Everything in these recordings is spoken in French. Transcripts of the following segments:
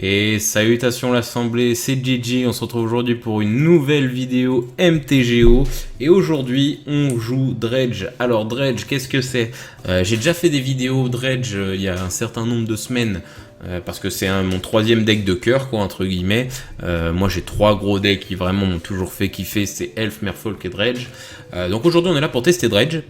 Et salutations l'assemblée, c'est Gigi, on se retrouve aujourd'hui pour une nouvelle vidéo MTGO. Et aujourd'hui on joue Dredge. Alors Dredge, qu'est-ce que c'est? J'ai déjà fait des vidéos Dredge il y a un certain nombre de semaines. Parce que c'est mon troisième deck de cœur, quoi, entre guillemets. Moi j'ai trois gros decks qui vraiment m'ont toujours fait kiffer, c'est Elf, Merfolk et Dredge. Donc aujourd'hui on est là pour tester Dredge.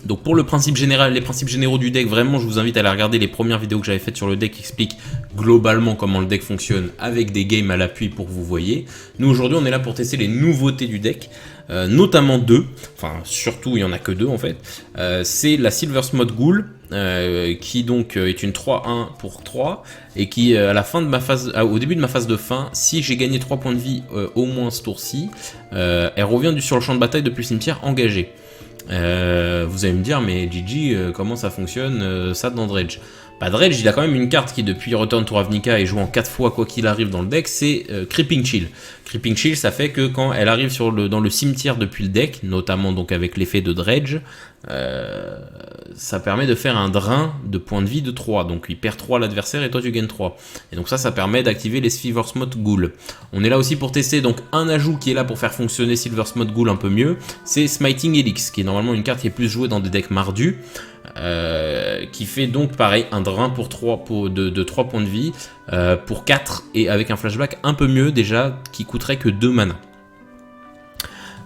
Donc pour le principe général, les principes généraux du deck, vraiment je vous invite à aller regarder les premières vidéos que j'avais faites sur le deck qui expliquent globalement comment le deck fonctionne avec des games à l'appui pour que vous voyez. Nous aujourd'hui on est là pour tester les nouveautés du deck, notamment deux, enfin surtout il n'y en a que deux en fait. C'est la Silversmouth Ghoul, qui donc est une 3-1 pour 3 et qui à la fin de ma phase, au début de ma phase de fin, si j'ai gagné 3 points de vie au moins ce tour-ci, elle revient sur le champ de bataille depuis le cimetière engagé. Vous allez me dire, mais Gigi, comment ça fonctionne ça dans Dredge? Bah Dredge, il a quand même une carte qui depuis Return to Ravnica est jouée en 4 fois quoi qu'il arrive dans le deck, c'est Creeping Chill. Creeping Chill, ça fait que quand elle arrive dans le cimetière depuis le deck, notamment donc avec l'effet de Dredge, ça permet de faire un drain de points de vie de 3. Donc il perd 3 l'adversaire et toi tu gagnes 3. Et donc ça permet d'activer les Silversmouth Ghoul. On est là aussi pour tester donc un ajout qui est là pour faire fonctionner Silversmouth Ghoul un peu mieux, c'est Smiting Helix, qui est normalement une carte qui est plus jouée dans des decks mardus. Qui fait donc pareil un drain pour 3 de 3 points de vie pour 4 et avec un flashback un peu mieux déjà qui coûterait que 2 mana.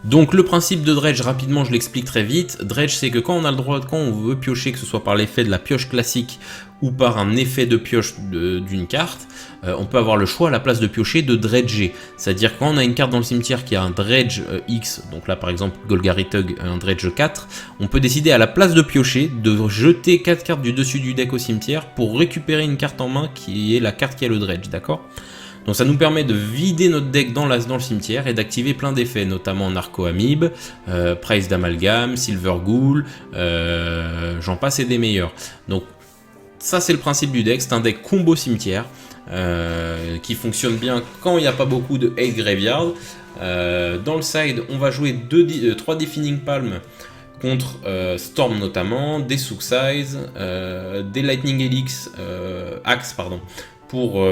Donc le principe de Dredge, rapidement je l'explique très vite. Dredge, c'est que quand on a le droit, quand on veut piocher, que ce soit par l'effet de la pioche classique ou par un effet de pioche d'une carte, on peut avoir le choix à la place de piocher de dredger. C'est-à-dire quand on a une carte dans le cimetière qui a un dredge X, donc là par exemple Golgari Tug, un dredge 4, on peut décider à la place de piocher de jeter 4 cartes du dessus du deck au cimetière pour récupérer une carte en main qui est la carte qui a le dredge, d'accord ? Donc ça nous permet de vider notre deck dans le cimetière et d'activer plein d'effets, notamment Narco Amibe, Price d'Amalgame, Silver Ghoul, j'en passe et des meilleurs. Donc ça c'est le principe du deck, c'est un deck combo cimetière qui fonctionne bien quand il n'y a pas beaucoup de hate graveyard. Dans le side, on va jouer 3 Deafening Palm contre Storm notamment, des Suxize, des Lightning Helix, Axe pardon, pour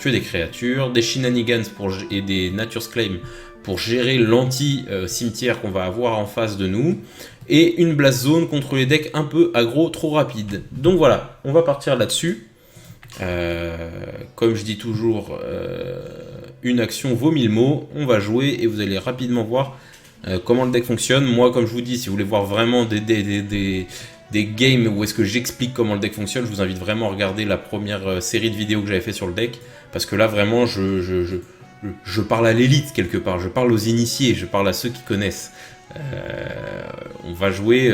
tuer des créatures, des Shenanigans et des Nature's Claim pour gérer l'anti-cimetière qu'on va avoir en face de nous, et une Blast Zone contre les decks un peu aggro trop rapides. Donc voilà, on va partir là-dessus. Comme je dis toujours, une action vaut 1000 mots, on va jouer et vous allez rapidement voir comment le deck fonctionne. Moi, comme je vous dis, si vous voulez voir vraiment des games où est-ce que j'explique comment le deck fonctionne, je vous invite vraiment à regarder la première série de vidéos que j'avais fait sur le deck, parce que là vraiment je parle à l'élite quelque part, je parle aux initiés, je parle à ceux qui connaissent. On va jouer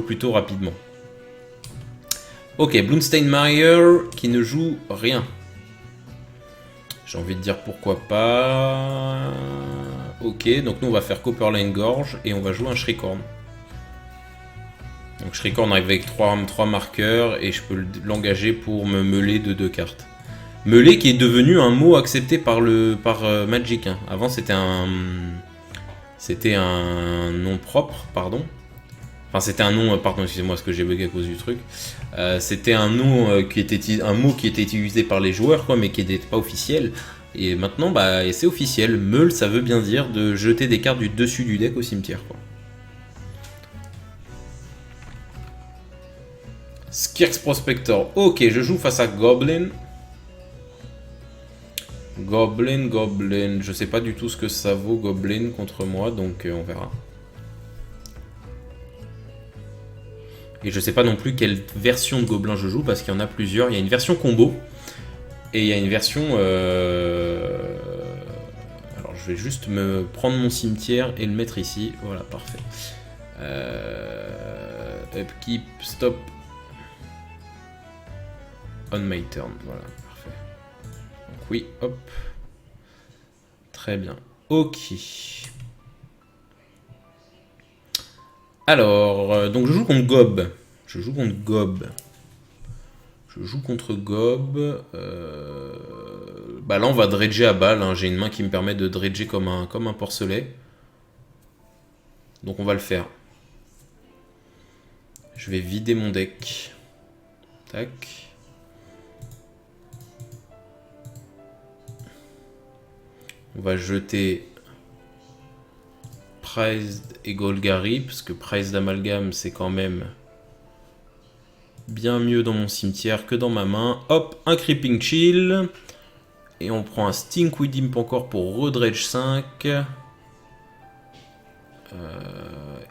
plutôt rapidement. Ok, Bloomstein Meyer qui ne joue rien. J'ai envie de dire pourquoi pas. Ok, donc nous on va faire Copperline Gorge et on va jouer un Shriekhorn. Donc Shriekhorn arrive avec 3 marqueurs et je peux l'engager pour me meuler de 2 cartes. Meuler qui est devenu un mot accepté par Magic. Hein. Avant c'était un nom propre, pardon. Enfin c'était un nom, pardon excusez-moi parce que j'ai bugué à cause du truc. C'était un nom un mot qui était utilisé par les joueurs quoi, mais qui n'était pas officiel. Et maintenant bah c'est officiel. Meule ça veut bien dire de jeter des cartes du dessus du deck au cimetière quoi. Skirks Prospector. Ok, je joue face à Goblin. Goblin. Je sais pas du tout ce que ça vaut Goblin contre moi, donc on verra. Et je sais pas non plus quelle version de Gobelin je joue, parce qu'il y en a plusieurs. Il y a une version combo. Et il y a une version... Alors je vais juste me prendre mon cimetière et le mettre ici. Voilà, parfait. Upkeep, stop. On my turn, voilà, parfait. Donc oui, hop. Très bien. Ok. Alors, donc je joue contre Gob. Bah là on va dredger à balle, hein. J'ai une main qui me permet de dredger comme un porcelet. Donc on va le faire. Je vais vider mon deck. Tac. On va jeter Prized et Golgari, parce que Prized Amalgam, c'est quand même bien mieux dans mon cimetière que dans ma main. Hop, un Creeping Chill. Et on prend un Stinkweed Imp encore pour redredge 5.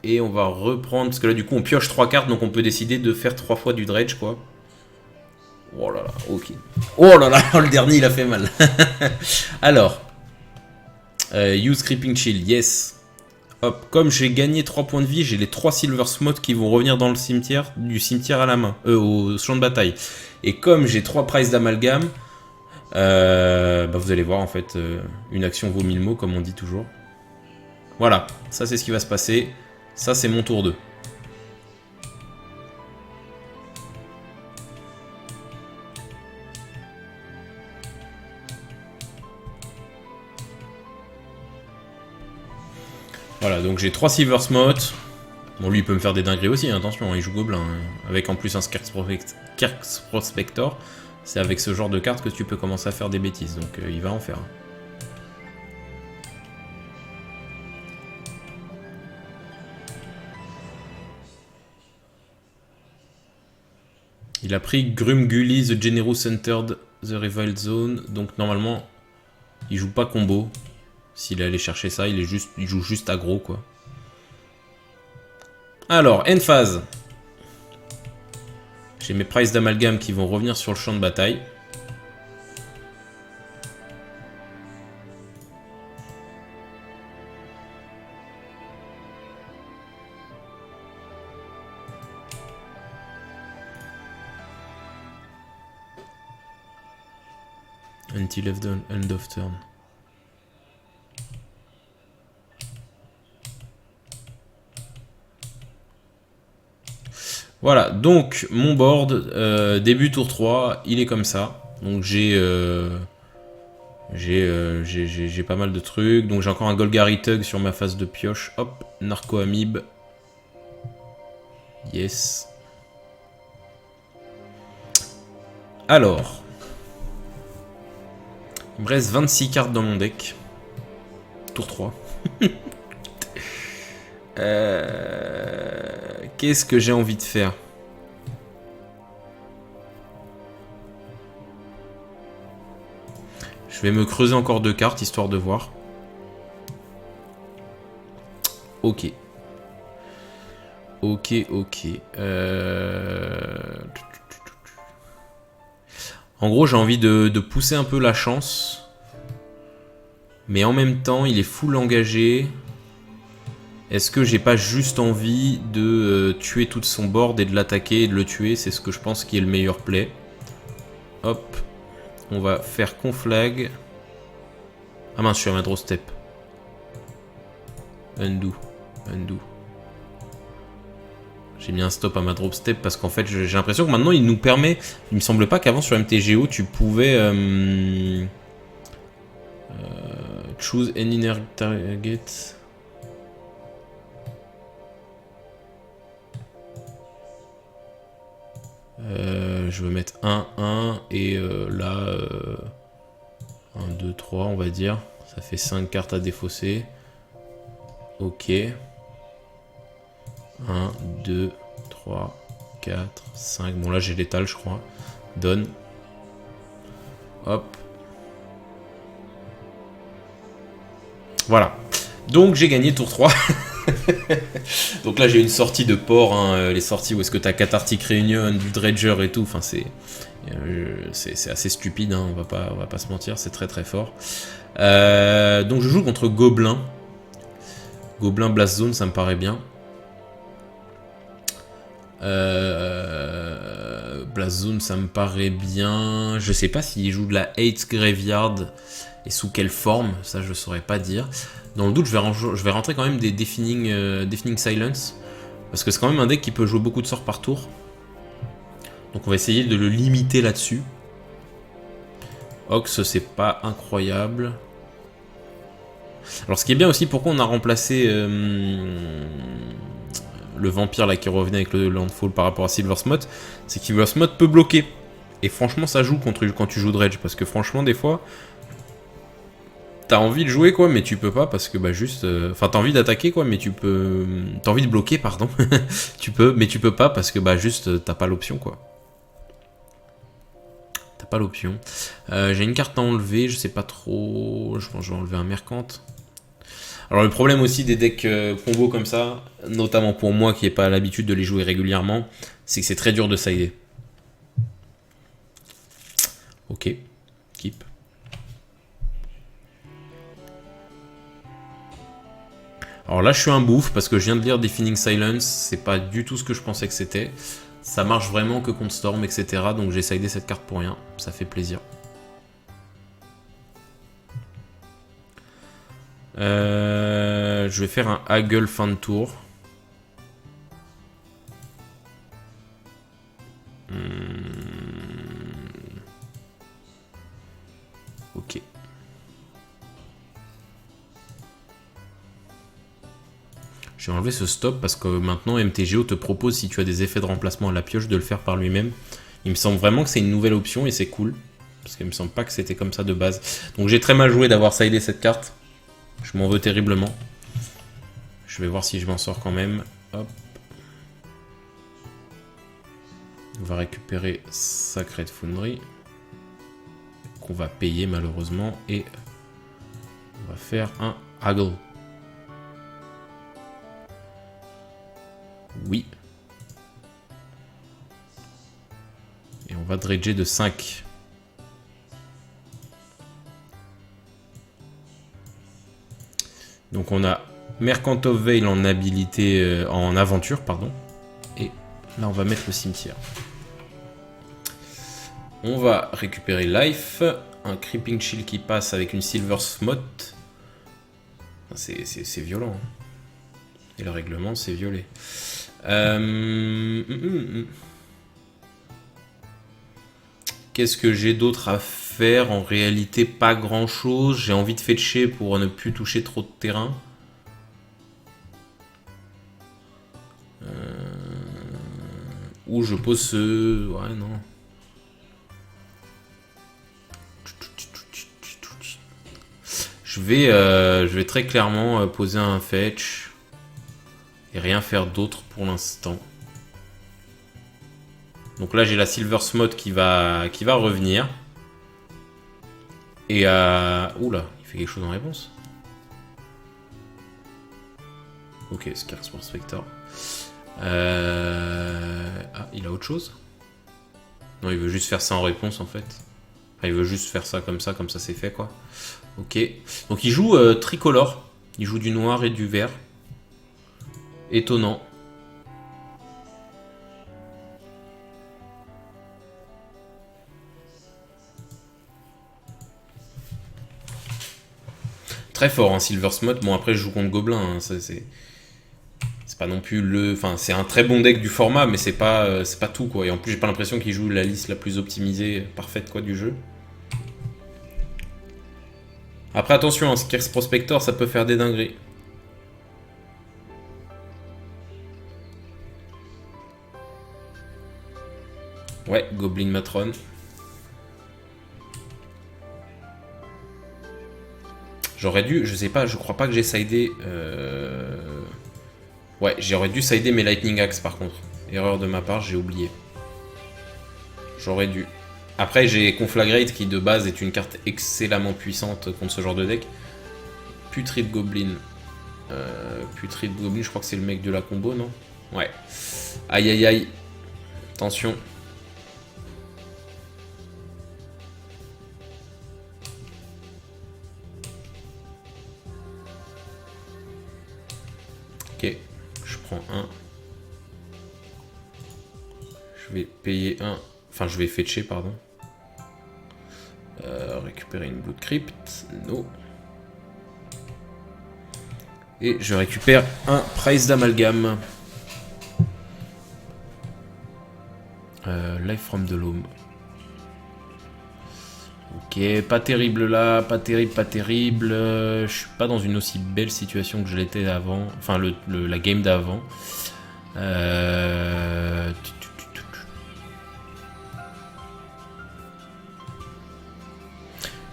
Et on va reprendre, parce que là du coup on pioche 3 cartes, donc on peut décider de faire 3 fois du dredge quoi. Oh là là, ok. Oh là là, le dernier il a fait mal. Alors, use Creeping Chill, yes. Hop, comme j'ai gagné 3 points de vie, j'ai les 3 Silver Smut qui vont revenir dans le cimetière, du cimetière à la main, au champ de bataille. Et comme j'ai 3 prices d'amalgame, bah vous allez voir en fait, une action vaut 1000 mots comme on dit toujours. Voilà, ça c'est ce qui va se passer. Ça c'est mon tour 2. Voilà, donc j'ai 3 Silver Smut. Bon, lui il peut me faire des dingueries aussi, hein, attention, il joue gobelin. Hein. Avec en plus un Skirk's Prospector. C'est avec ce genre de carte que tu peux commencer à faire des bêtises, donc il va en faire. Il a pris Grumgully, The Generous Entered The Revealed Zone, donc normalement il joue pas combo. S'il est allé chercher ça, il joue juste aggro quoi. Alors, end phase. J'ai mes prices d'amalgame qui vont revenir sur le champ de bataille. Until end of turn. Voilà, donc mon board, début tour 3, il est comme ça. Donc j'ai pas mal de trucs. Donc j'ai encore un Golgari Tug sur ma phase de pioche. Hop, Narco Amibe. Yes. Alors. Il me reste 26 cartes dans mon deck. Tour 3. Qu'est-ce que j'ai envie de faire? Je vais me creuser encore 2 cartes, histoire de voir. Ok. Ok, ok. En gros, j'ai envie de pousser un peu la chance. Mais en même temps, il est full engagé. Est-ce que j'ai pas juste envie de tuer tout son board et de l'attaquer et de le tuer? C'est ce que je pense qui est le meilleur play. Hop. On va faire conflag. Ah mince, je suis à ma draw step. Undo. Undo. J'ai mis un stop à ma drop step parce qu'en fait j'ai l'impression que maintenant il nous permet. Il me semble pas qu'avant sur MTGO tu pouvais choose any target. Je veux mettre 1, 1 et là 1, 2, 3 on va dire. Ça fait 5 cartes à défausser. Ok. 1, 2, 3, 4, 5. Bon là j'ai l'étal je crois. Donne. Hop. Voilà. Donc j'ai gagné tour 3. Donc là j'ai une sortie de port, hein, les sorties où est-ce que tu as Cathartic Reunion, du Dredger et tout, enfin c'est assez stupide, hein, on va pas se mentir, c'est très très fort. Donc je joue contre Gobelin. Gobelin Blast Zone, ça me paraît bien. Blast Zone, ça me paraît bien. Je sais pas s'il joue de la Hate Graveyard et sous quelle forme, ça je saurais pas dire. Dans le doute, je vais rentrer quand même des Deafening Silence. Parce que c'est quand même un deck qui peut jouer beaucoup de sorts par tour. Donc on va essayer de le limiter là-dessus. Ox, c'est pas incroyable. Alors ce qui est bien aussi, pourquoi on a remplacé le vampire là qui revenait avec le Landfall par rapport à Silver Smut, c'est que Silver Smut peut bloquer. Et franchement ça joue quand tu joues Dredge. Parce que franchement des fois... t'as envie de jouer quoi, mais tu peux pas parce que bah juste... Enfin, t'as envie d'attaquer quoi, mais tu peux... T'as envie de bloquer, pardon. Tu peux, mais tu peux pas parce que bah juste t'as pas l'option quoi. T'as pas l'option. J'ai une carte à enlever, je sais pas trop... Je pense que je vais enlever un mercante. Alors le problème aussi des decks combo comme ça, notamment pour moi qui n'ai pas l'habitude de les jouer régulièrement, c'est que c'est très dur de sider. Ok, keep. Alors là je suis un bouffe parce que je viens de lire Deafening Silence, c'est pas du tout ce que je pensais que c'était. Ça marche vraiment que contre Storm, etc. Donc j'ai sidé cette carte pour rien, ça fait plaisir. Je vais faire un Haggle fin de tour. Ok. Je vais enlever ce stop parce que maintenant MTGO te propose, si tu as des effets de remplacement à la pioche, de le faire par lui-même. Il me semble vraiment que c'est une nouvelle option et c'est cool. Parce qu'il me semble pas que c'était comme ça de base. Donc j'ai très mal joué d'avoir sidé cette carte. Je m'en veux terriblement. Je vais voir si je m'en sors quand même. Hop. On va récupérer Sacred Foundry. Qu'on va payer malheureusement. Et on va faire un Haggle. Oui. Et on va dredger de 5. Donc on a Merchant of Vale en habilité, en aventure, pardon. Et là on va mettre le cimetière. On va récupérer Life. Un Creeping Shield qui passe avec une Silver Smot. C'est violent. Hein. Et le règlement c'est violet. Qu'est-ce que j'ai d'autre à faire? En réalité, pas grand chose. J'ai envie de fetcher pour ne plus toucher trop de terrain. Ou je pose ce... Ouais, non. Je vais très clairement poser un fetch. Et rien faire d'autre pour l'instant. Donc là j'ai la Silver Smot qui va revenir. Et oula, il fait quelque chose en réponse. Ok, Scarce Prospector. Ah, il a autre chose? Non, il veut juste faire ça en réponse en fait. Enfin, il veut juste faire ça comme ça c'est fait quoi. Ok. Donc il joue tricolore. Il joue du noir et du vert. Étonnant. Très fort, hein, Silver Smot. Bon, après, je joue contre Gobelin. Hein, c'est pas non plus le... Enfin, c'est un très bon deck du format, mais c'est pas tout, quoi. Et en plus, j'ai pas l'impression qu'il joue la liste la plus optimisée, parfaite, quoi, du jeu. Après, attention, hein, Scarce Prospector, ça peut faire des dingueries. Ouais, Goblin Matron. J'aurais dû, je sais pas, je crois pas que j'ai sidé... Ouais, j'aurais dû sider mes Lightning Axe par contre. Erreur de ma part, j'ai oublié. J'aurais dû. Après, j'ai Conflagrate qui de base est une carte excellemment puissante contre ce genre de deck. Putrid Goblin. Putrid Goblin, je crois que c'est le mec de la combo, non? Ouais. Aïe aïe aïe. Attention. Ok. Je prends un. Je vais payer un. Enfin, je vais fetcher, pardon. Récupérer une Blood Crypt. No. Et je récupère un Price d'Amalgame. Life from the Loam. Ok, pas terrible là, pas terrible, pas terrible. Je suis pas dans une aussi belle situation que je l'étais avant. Enfin, la game d'avant.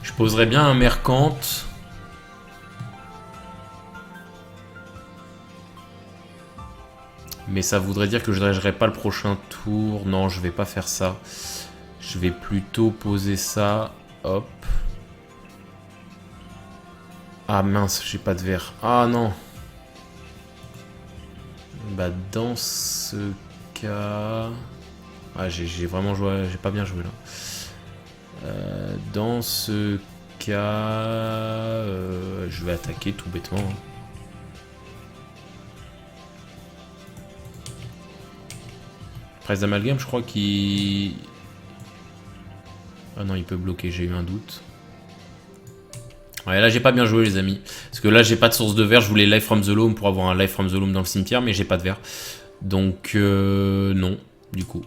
Je poserais bien un Mercante. Mais ça voudrait dire que je dredgerai pas le prochain tour. Non, je vais pas faire ça. Je vais plutôt poser ça. Hop. Ah mince, j'ai pas de verre. Ah non. Bah dans ce cas... Ah j'ai vraiment joué... J'ai pas bien joué là. Dans ce cas... je vais attaquer tout bêtement. Hein. Presse d'amalgame, je crois qu'il... Ah non, il peut bloquer, j'ai eu un doute. Ouais, là j'ai pas bien joué les amis. Parce que là j'ai pas de source de verre, je voulais Life from the Loam pour avoir un Life from the Loam dans le cimetière, mais j'ai pas de verre. Donc non, du coup.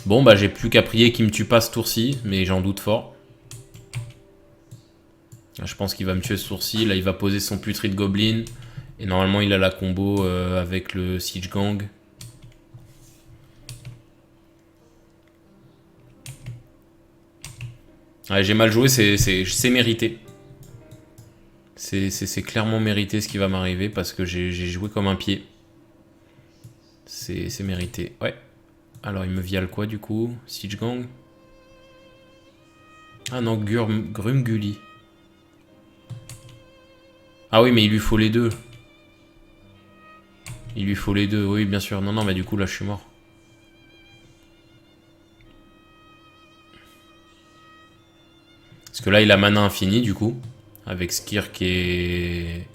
Bon bah j'ai plus qu'à prier qu'il me tue pas ce tour-ci, mais j'en doute fort. Là, je pense qu'il va me tuer ce tour-ci, là il va poser son putrid goblin. Et normalement il a la combo avec le Siege Gang. Ouais, j'ai mal joué, c'est mérité. C'est clairement mérité ce qui va m'arriver parce que j'ai joué comme un pied. C'est mérité. Ouais. Alors il me viale quoi du coup? Siege Gang? Ah non, Grumgully. Ah oui, mais il lui faut les deux. Il lui faut les deux, oui bien sûr. Non, non, mais du coup là je suis mort. Parce que là il a mana infini du coup. Avec Skirk et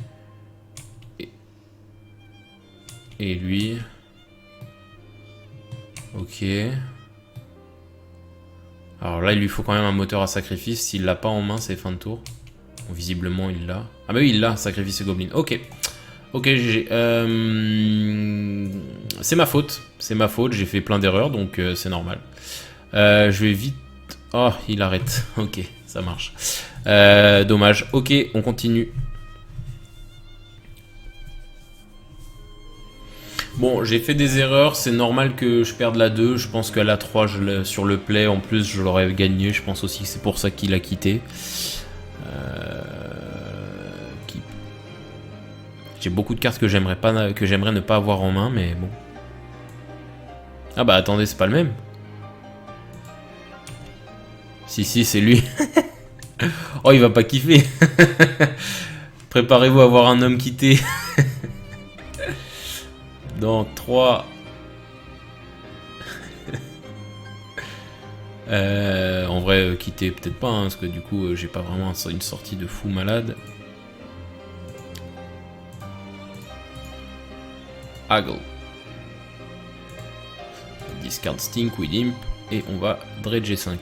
lui. Ok. Alors là il lui faut quand même un moteur à sacrifice. S'il l'a pas en main c'est fin de tour. Bon, visiblement il l'a. Ah bah oui il l'a, sacrifice et goblin. Ok. Ok GG. C'est ma faute. C'est ma faute, j'ai fait plein d'erreurs donc c'est normal. Je vais vite... Oh il arrête. Ok ça marche. Dommage. Ok on continue. Bon, j'ai fait des erreurs, c'est normal que je perde la 2. Je pense qu'à la 3, sur le play, en plus, je l'aurais gagné. Je pense aussi que c'est pour ça qu'il a quitté. J'ai beaucoup de cartes que j'aimerais ne pas avoir en main, mais bon. Ah bah attendez, c'est pas le même. Si, c'est lui. Oh, il va pas kiffer. Préparez-vous à voir un homme quitter. Dans 3... en vrai, quitter peut-être pas, hein, parce que du coup, j'ai pas vraiment une sortie de fou malade. Haggle. Discard Stinkweed Imp. Et on va dredger 5.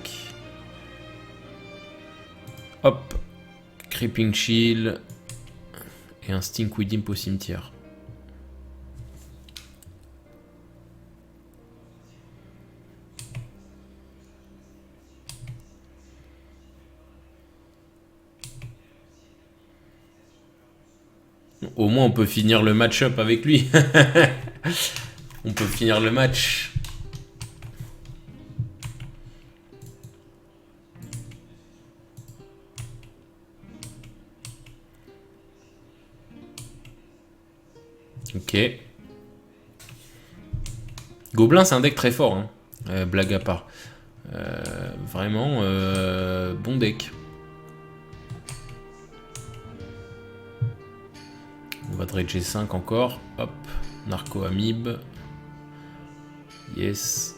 Hop. Creeping Shield. Et un Stinkweed Imp au cimetière. Au moins on peut finir le match-up avec lui. On peut finir le match. Ok. Gobelin c'est un deck très fort, hein. Blague à part. Vraiment bon deck. On va dredger 5 encore. Hop. Narco Amib. Yes.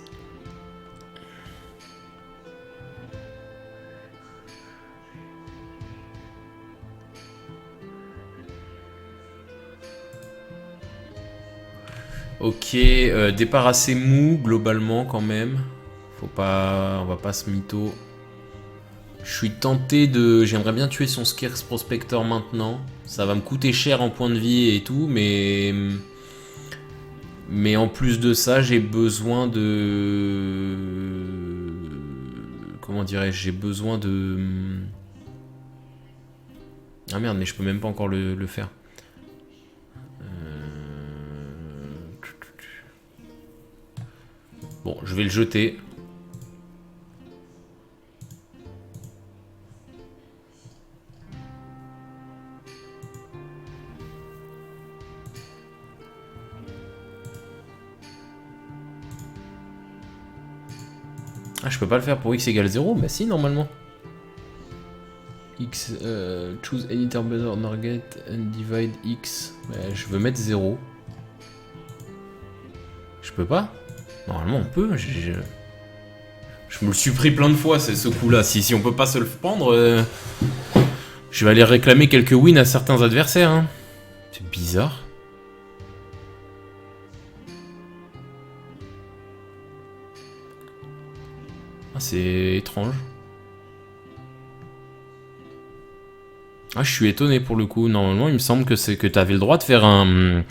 Ok, départ assez mou globalement quand même. On va pas se mytho. Je suis tenté de... J'aimerais bien tuer son Scarce Prospector maintenant. Ça va me coûter cher en points de vie et tout, mais... Mais en plus de ça, j'ai besoin de... Comment dirais-je? J'ai besoin de... Ah merde, mais je peux même pas encore le faire. Bon, je vais le jeter. Ah, je peux pas le faire pour x égale 0? Bah si, normalement. X, choose editor better target and divide x. Bah, je veux mettre 0. Je peux pas? Normalement, on peut. Je me le suis pris plein de fois, ce coup-là. Si on peut pas se le prendre, je vais aller réclamer quelques wins à certains adversaires. Hein. C'est bizarre. Ah, c'est étrange. Ah, je suis étonné pour le coup. Normalement, il me semble que tu avais le droit de faire un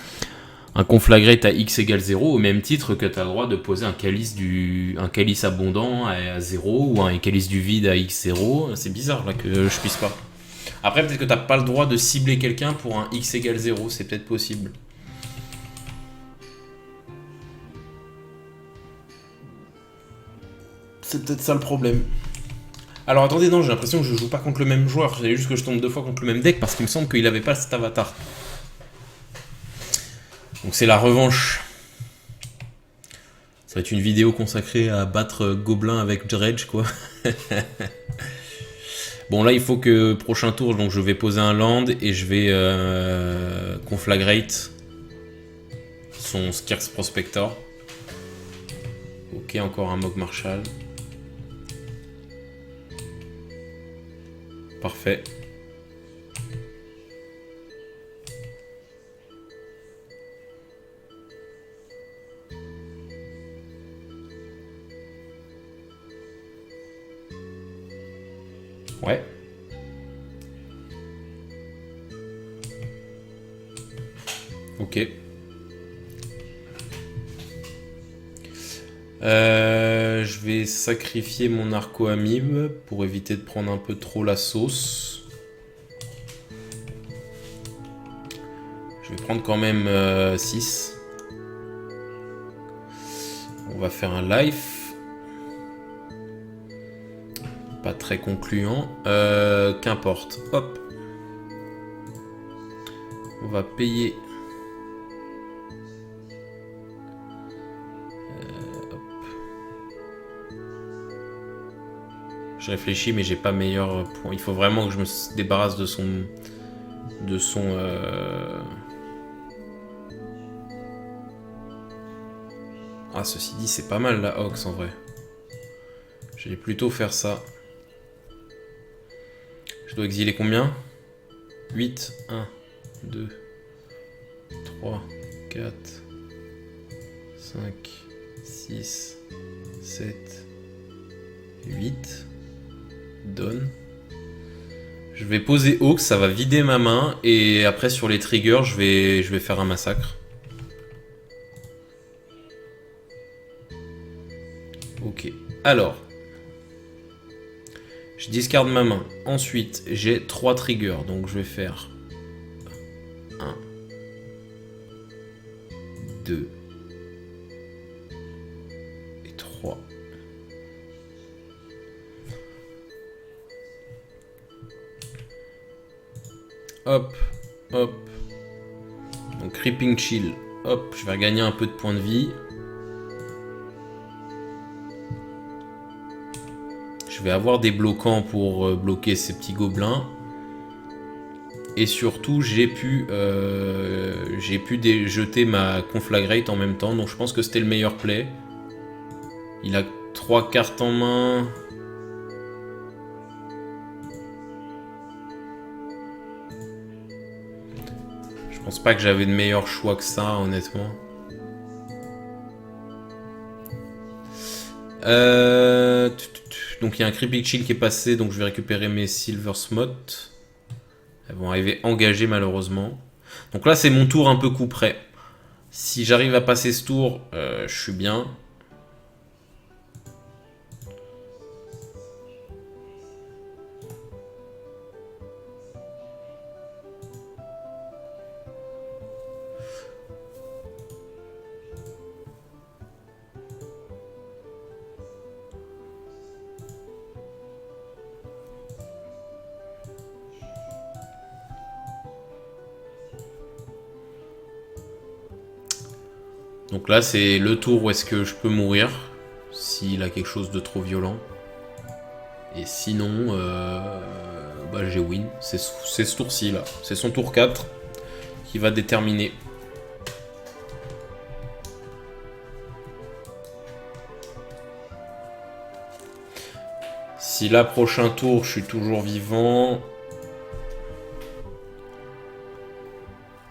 conflagrate à x égale 0 au même titre que tu as le droit de poser un calice abondant à 0 ou un calice du vide à x0. C'est bizarre là que je puisse pas. Après, peut-être que tu n'as pas le droit de cibler quelqu'un pour un x égale 0. C'est peut-être possible. C'est peut-être ça le problème. Alors attendez, non, j'ai l'impression que je joue pas contre le même joueur. C'est juste que je tombe 2 fois contre le même deck parce qu'il me semble qu'il avait pas cet avatar. Donc c'est la revanche. Ça va être une vidéo consacrée à battre Gobelin avec Dredge, quoi. Bon, là, il faut que prochain tour, donc je vais poser un land et je vais conflagrate son Skirks Prospector. Ok, encore un Mog Marshall. Parfait. Ouais. Ok. Je vais sacrifier mon Arco Amibe pour éviter de prendre un peu trop la sauce. Je vais prendre quand même 6. On va faire un life. Pas très concluant. Qu'importe. Hop. On va payer. Je réfléchis, mais j'ai pas meilleur point. Il faut vraiment que je me débarrasse de son. Ah, ceci dit, c'est pas mal la Ox en vrai. J'allais plutôt faire ça. Je dois exiler combien? 8, 1, 2, 3, 4, 5, 6, 7, 8. Donne. Je vais poser Ox, ça va vider ma main. Et après sur les triggers, je vais faire un massacre. Ok. Alors. Je discarde ma main. Ensuite, j'ai 3 triggers. Donc je vais faire 1, 2 et 3. Hop, hop. Donc Creeping Chill. Hop, je vais regagner un peu de points de vie. Je vais avoir des bloquants pour bloquer ces petits gobelins. Et surtout, j'ai pu jeter ma conflagrate en même temps. Donc je pense que c'était le meilleur play. Il a 3 cartes en main. Je pense pas que j'avais de meilleur choix que ça, honnêtement. Donc il y a un Creeping Chill qui est passé, donc je vais récupérer mes Silver Smot. Elles vont arriver engagées malheureusement. Donc là c'est mon tour un peu coup près. Si j'arrive à passer ce tour, je suis bien. Donc là, c'est le tour où est-ce que je peux mourir. s'il a quelque chose de trop violent. Et sinon, bah, j'ai win. C'est ce tour-ci là. C'est son tour 4 qui va déterminer. Si là, prochain tour, je suis toujours vivant,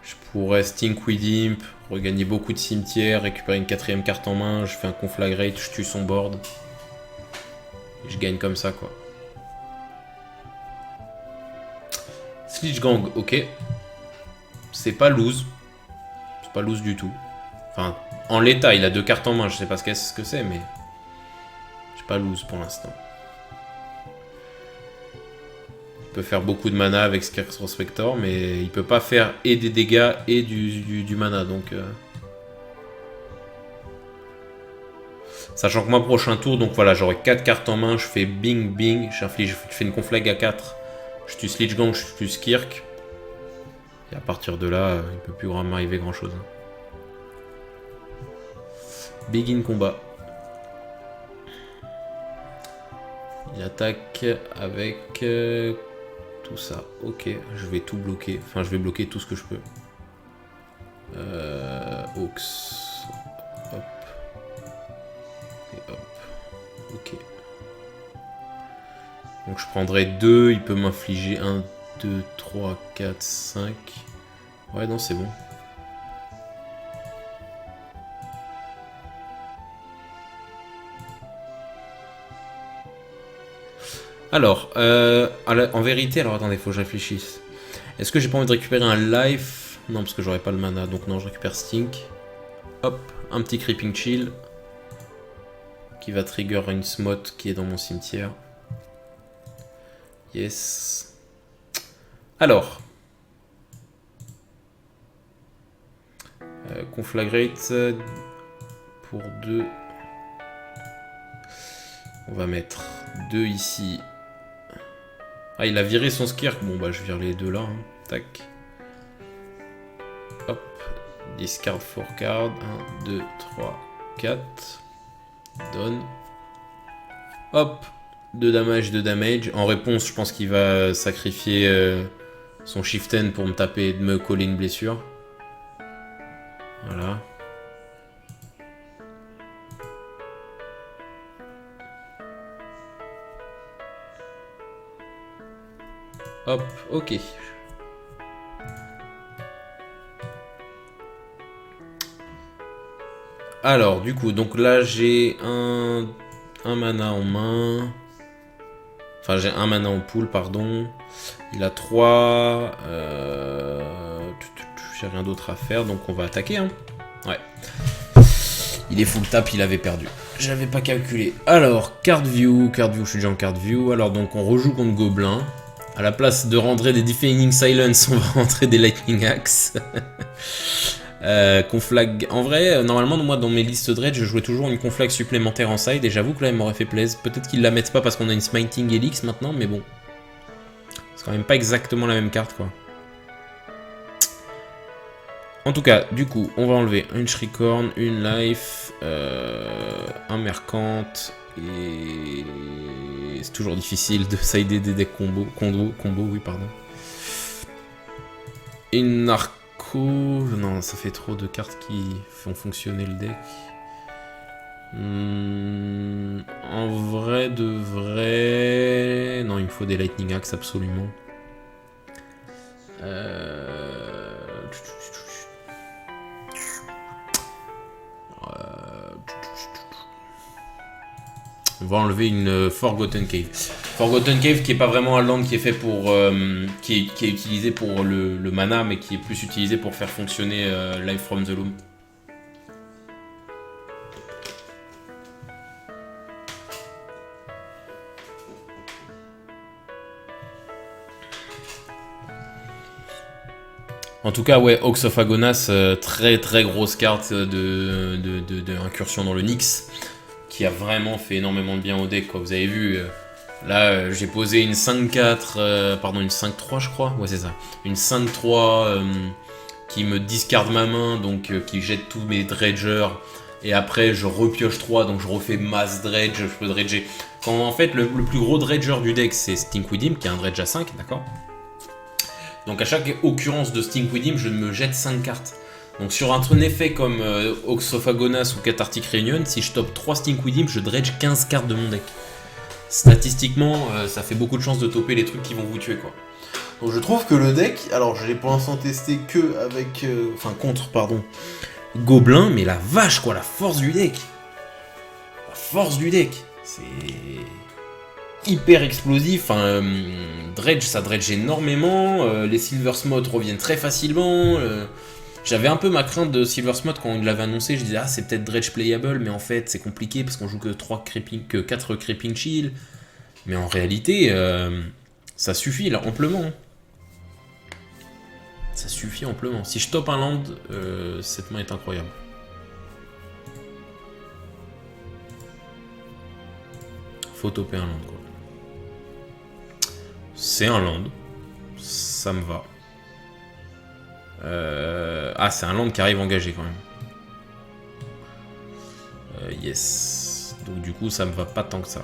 je pourrais Stink with Imp, regagner beaucoup de cimetières, récupérer une 4ème carte en main, je fais un Conflagrate, je tue son board. Et je gagne comme ça, quoi. Slitch Gang, ok. C'est pas lose. C'est pas lose du tout. Enfin, en l'état, il a 2 cartes en main, je sais pas ce que c'est, mais... j'ai pas lose pour l'instant. Il peut faire beaucoup de mana avec Scarecrow Spectre, mais il peut pas faire et des dégâts et du mana, donc... Sachant que moi, prochain tour, donc voilà, j'aurai 4 cartes en main, je fais bing bing, je fais une conflag à 4, je tue Slitch Gang, je tue Skirk. Et à partir de là, il peut plus m'arriver grand chose. Begin combat. Il attaque avec tout ça. Ok, je vais tout bloquer. Enfin, je vais bloquer tout ce que je peux. Ox. Hop. Et hop. Ok. Donc je prendrai 2. Il peut m'infliger 1, 2, 3, 4, 5. Ouais, non, c'est bon. Alors, en vérité, alors attendez, faut que je réfléchisse. Est-ce que j'ai pas envie de récupérer un life? Non, parce que j'aurais pas le mana, donc non, je récupère Stink. Hop, un petit Creeping Chill. Qui va trigger une Smot qui est dans mon cimetière. Yes. Alors. Conflagrate pour 2. On va mettre 2 ici. Ah, il a viré son Skirk. Bon, bah, je vire les deux là. Hein. Tac. Hop. Discard 4 cards. 1, 2, 3, 4. Donne. Hop. 2 damage, 2 damage. En réponse, je pense qu'il va sacrifier son Chieftain pour me taper, de me coller une blessure. Voilà. Hop, ok. Alors, du coup, donc là, j'ai un mana en main. Enfin, j'ai un mana en pool, pardon. Il a 3. J'ai rien d'autre à faire, donc on va attaquer. Hein. Ouais. Il est full tap, il avait perdu. J'avais pas calculé. Alors, card view, je suis déjà en card view. Alors, donc, on rejoue contre Gobelin. À la place de rentrer des Deafening Silence, on va rentrer des Lightning Axe. Conflag. En vrai, normalement, moi, dans mes listes de raid, je jouais toujours une conflag supplémentaire en side. Et j'avoue que là, elle m'aurait fait plaisir. Peut-être qu'ils la mettent pas parce qu'on a une Smiting Helix maintenant, mais bon. C'est quand même pas exactement la même carte, quoi. En tout cas, du coup, on va enlever une Shrikorn, une Life, un Mercante, et c'est toujours difficile de sider des decks combo, oui, pardon. Une Narco, non, ça fait trop de cartes qui font fonctionner le deck. En vrai de vrai, non, il me faut des Lightning Axe absolument. On va enlever une Forgotten Cave. Forgotten Cave qui est pas vraiment un land qui est fait pour... qui est utilisé pour le mana, mais qui est plus utilisé pour faire fonctionner Life from the Loom. En tout cas, ouais, Ox of Agonas, très très grosse carte de incursion dans le Nyx, qui a vraiment fait énormément de bien au deck, quoi. Vous avez vu, là, j'ai posé une 5-4, pardon, une 5-3, je crois. Ouais, c'est ça. Une 5-3 qui me discarde ma main, donc qui jette tous mes dredgers. Et après, je repioche 3, donc je refais masse dredge, je peux dredger. Quand en fait, le plus gros dredger du deck, c'est Stinkwidim, qui est un dredge à 5, d'accord? Donc à chaque occurrence de Stinkwidim, je me jette 5 cartes. Donc sur un effet comme Oxophagonas ou Cathartic Reunion, si je top 3 Stinkwidim, je dredge 15 cartes de mon deck. Statistiquement, ça fait beaucoup de chances de topper les trucs qui vont vous tuer, quoi. Donc je trouve que le deck, alors je l'ai pour l'instant testé que avec, contre, pardon, Gobelin, mais la vache, quoi, la force du deck. La force du deck, c'est hyper explosif. Enfin, dredge, ça dredge énormément. Les Silver Smot reviennent très facilement. J'avais un peu ma crainte de Silver Smot quand il l'avait annoncé. Je disais, ah, c'est peut-être dredge playable, mais en fait, c'est compliqué parce qu'on joue que 4 Creeping Shield. Mais en réalité, ça suffit là, amplement. Ça suffit amplement. Si je top un land, cette main est incroyable. Faut topper un land, quoi. C'est un land. Ça me va. Ah, c'est un land qui arrive engagé quand même. Yes. Donc du coup, ça me va pas tant que ça.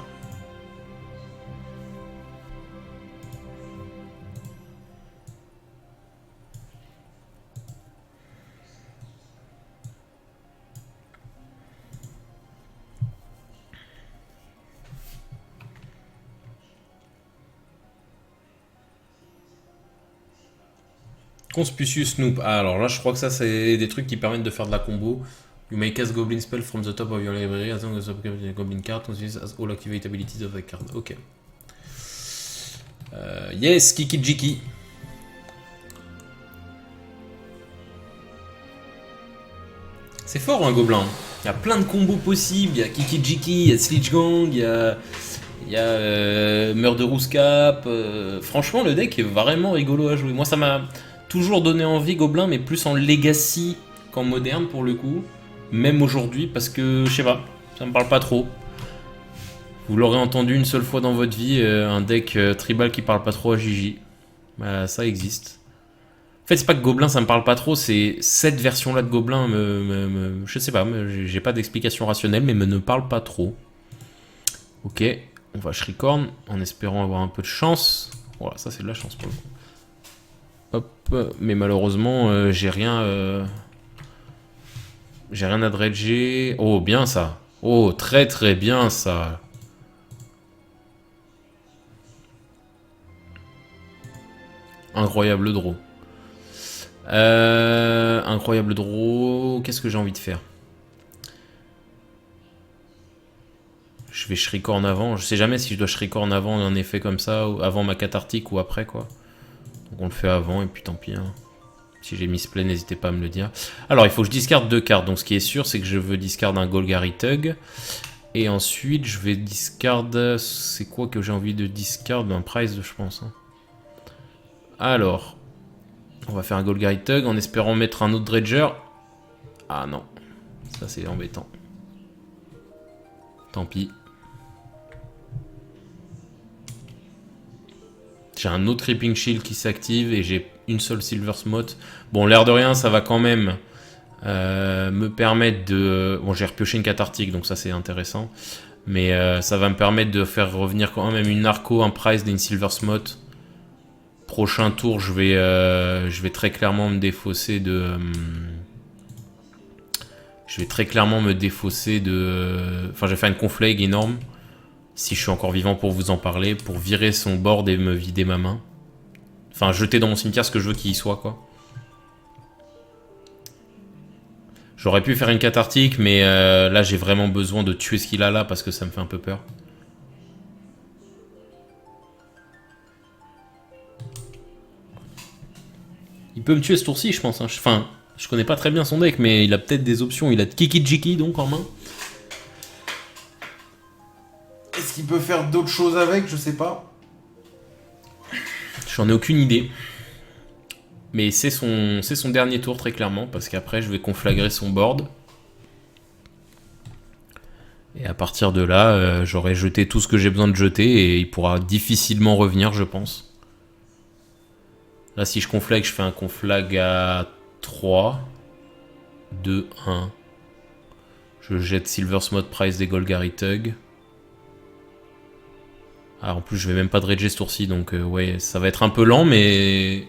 Conspicuous Snoop. Ah, alors là, je crois que ça, c'est des trucs qui permettent de faire de la combo. You may cast Goblin spell from the top of your library as long as the Goblin card considers as all activate abilities of the card. Ok. Yes, Kiki Jiki. C'est fort, un Gobelin. Il y a plein de combos possibles. Il y a Kiki Jiki, il y a Slitch Gang, il y a Murderous Cap. Franchement, le deck est vraiment rigolo à jouer. Moi, ça m'a toujours donné envie, Gobelin, mais plus en Legacy qu'en moderne pour le coup. Même aujourd'hui, parce que, je sais pas, ça me parle pas trop. Vous l'aurez entendu une seule fois dans votre vie, un deck tribal qui parle pas trop à Gigi. Bah, ça existe. En fait, c'est pas que Gobelin ça me parle pas trop, c'est cette version-là de Gobelin je sais pas, j'ai pas d'explication rationnelle, mais me ne parle pas trop. Ok, on va Shrikorn en espérant avoir un peu de chance. Voilà, ça c'est de la chance pour le coup. Hop, mais malheureusement, j'ai rien à dredger. Oh, bien ça. Oh, très très bien ça. Incroyable draw. Incroyable draw. Qu'est-ce que j'ai envie de faire? Je vais Shrikorn avant. Je sais jamais si je dois Shrikorn avant un effet comme ça, ou avant ma cathartique ou après, quoi. Donc on le fait avant et puis tant pis. Hein. Si j'ai misplay, n'hésitez pas à me le dire. Alors il faut que je discarde 2 cartes. Donc ce qui est sûr, c'est que je veux discard un Golgari Tug. Et ensuite, je vais discard... C'est quoi que j'ai envie de discard? Un prize, je pense. Hein. Alors... On va faire un Golgari Tug en espérant mettre un autre Dredger. Ah non. Ça c'est embêtant. Tant pis. J'ai un autre Creeping Shield qui s'active et j'ai une seule Silver Smot. Bon, l'air de rien, ça va quand même me permettre de... Bon, j'ai repioché une cathartique, donc ça c'est intéressant. Mais ça va me permettre de faire revenir quand même une Narco, un Price et une Silver Smot. Prochain tour, je vais très clairement me défausser de... je vais très clairement me défausser de... Enfin, je vais faire une conflag énorme. Si je suis encore vivant pour vous en parler. Pour virer son board et me vider ma main. Enfin, jeter dans mon cimetière ce que je veux qu'il y soit, quoi. J'aurais pu faire une cathartique, mais là, j'ai vraiment besoin de tuer ce qu'il a là parce que ça me fait un peu peur. Il peut me tuer ce tour-ci, je pense. Hein. Enfin, je connais pas très bien son deck, mais il a peut-être des options. Il a Kiki Jiki, donc, en main. Est-ce qu'il peut faire d'autres choses avec? Je sais pas. J'en ai aucune idée. Mais c'est son dernier tour, très clairement, parce qu'après, je vais conflagrer son board. Et à partir de là, j'aurai jeté tout ce que j'ai besoin de jeter, et il pourra difficilement revenir, je pense. Là, si je conflag, je fais un conflag à 3, 2, 1. Je jette Silver Smod Price des Golgari Tug. Ah, en plus, je vais même pas dredger ce tour-ci, donc ouais, ça va être un peu lent, mais...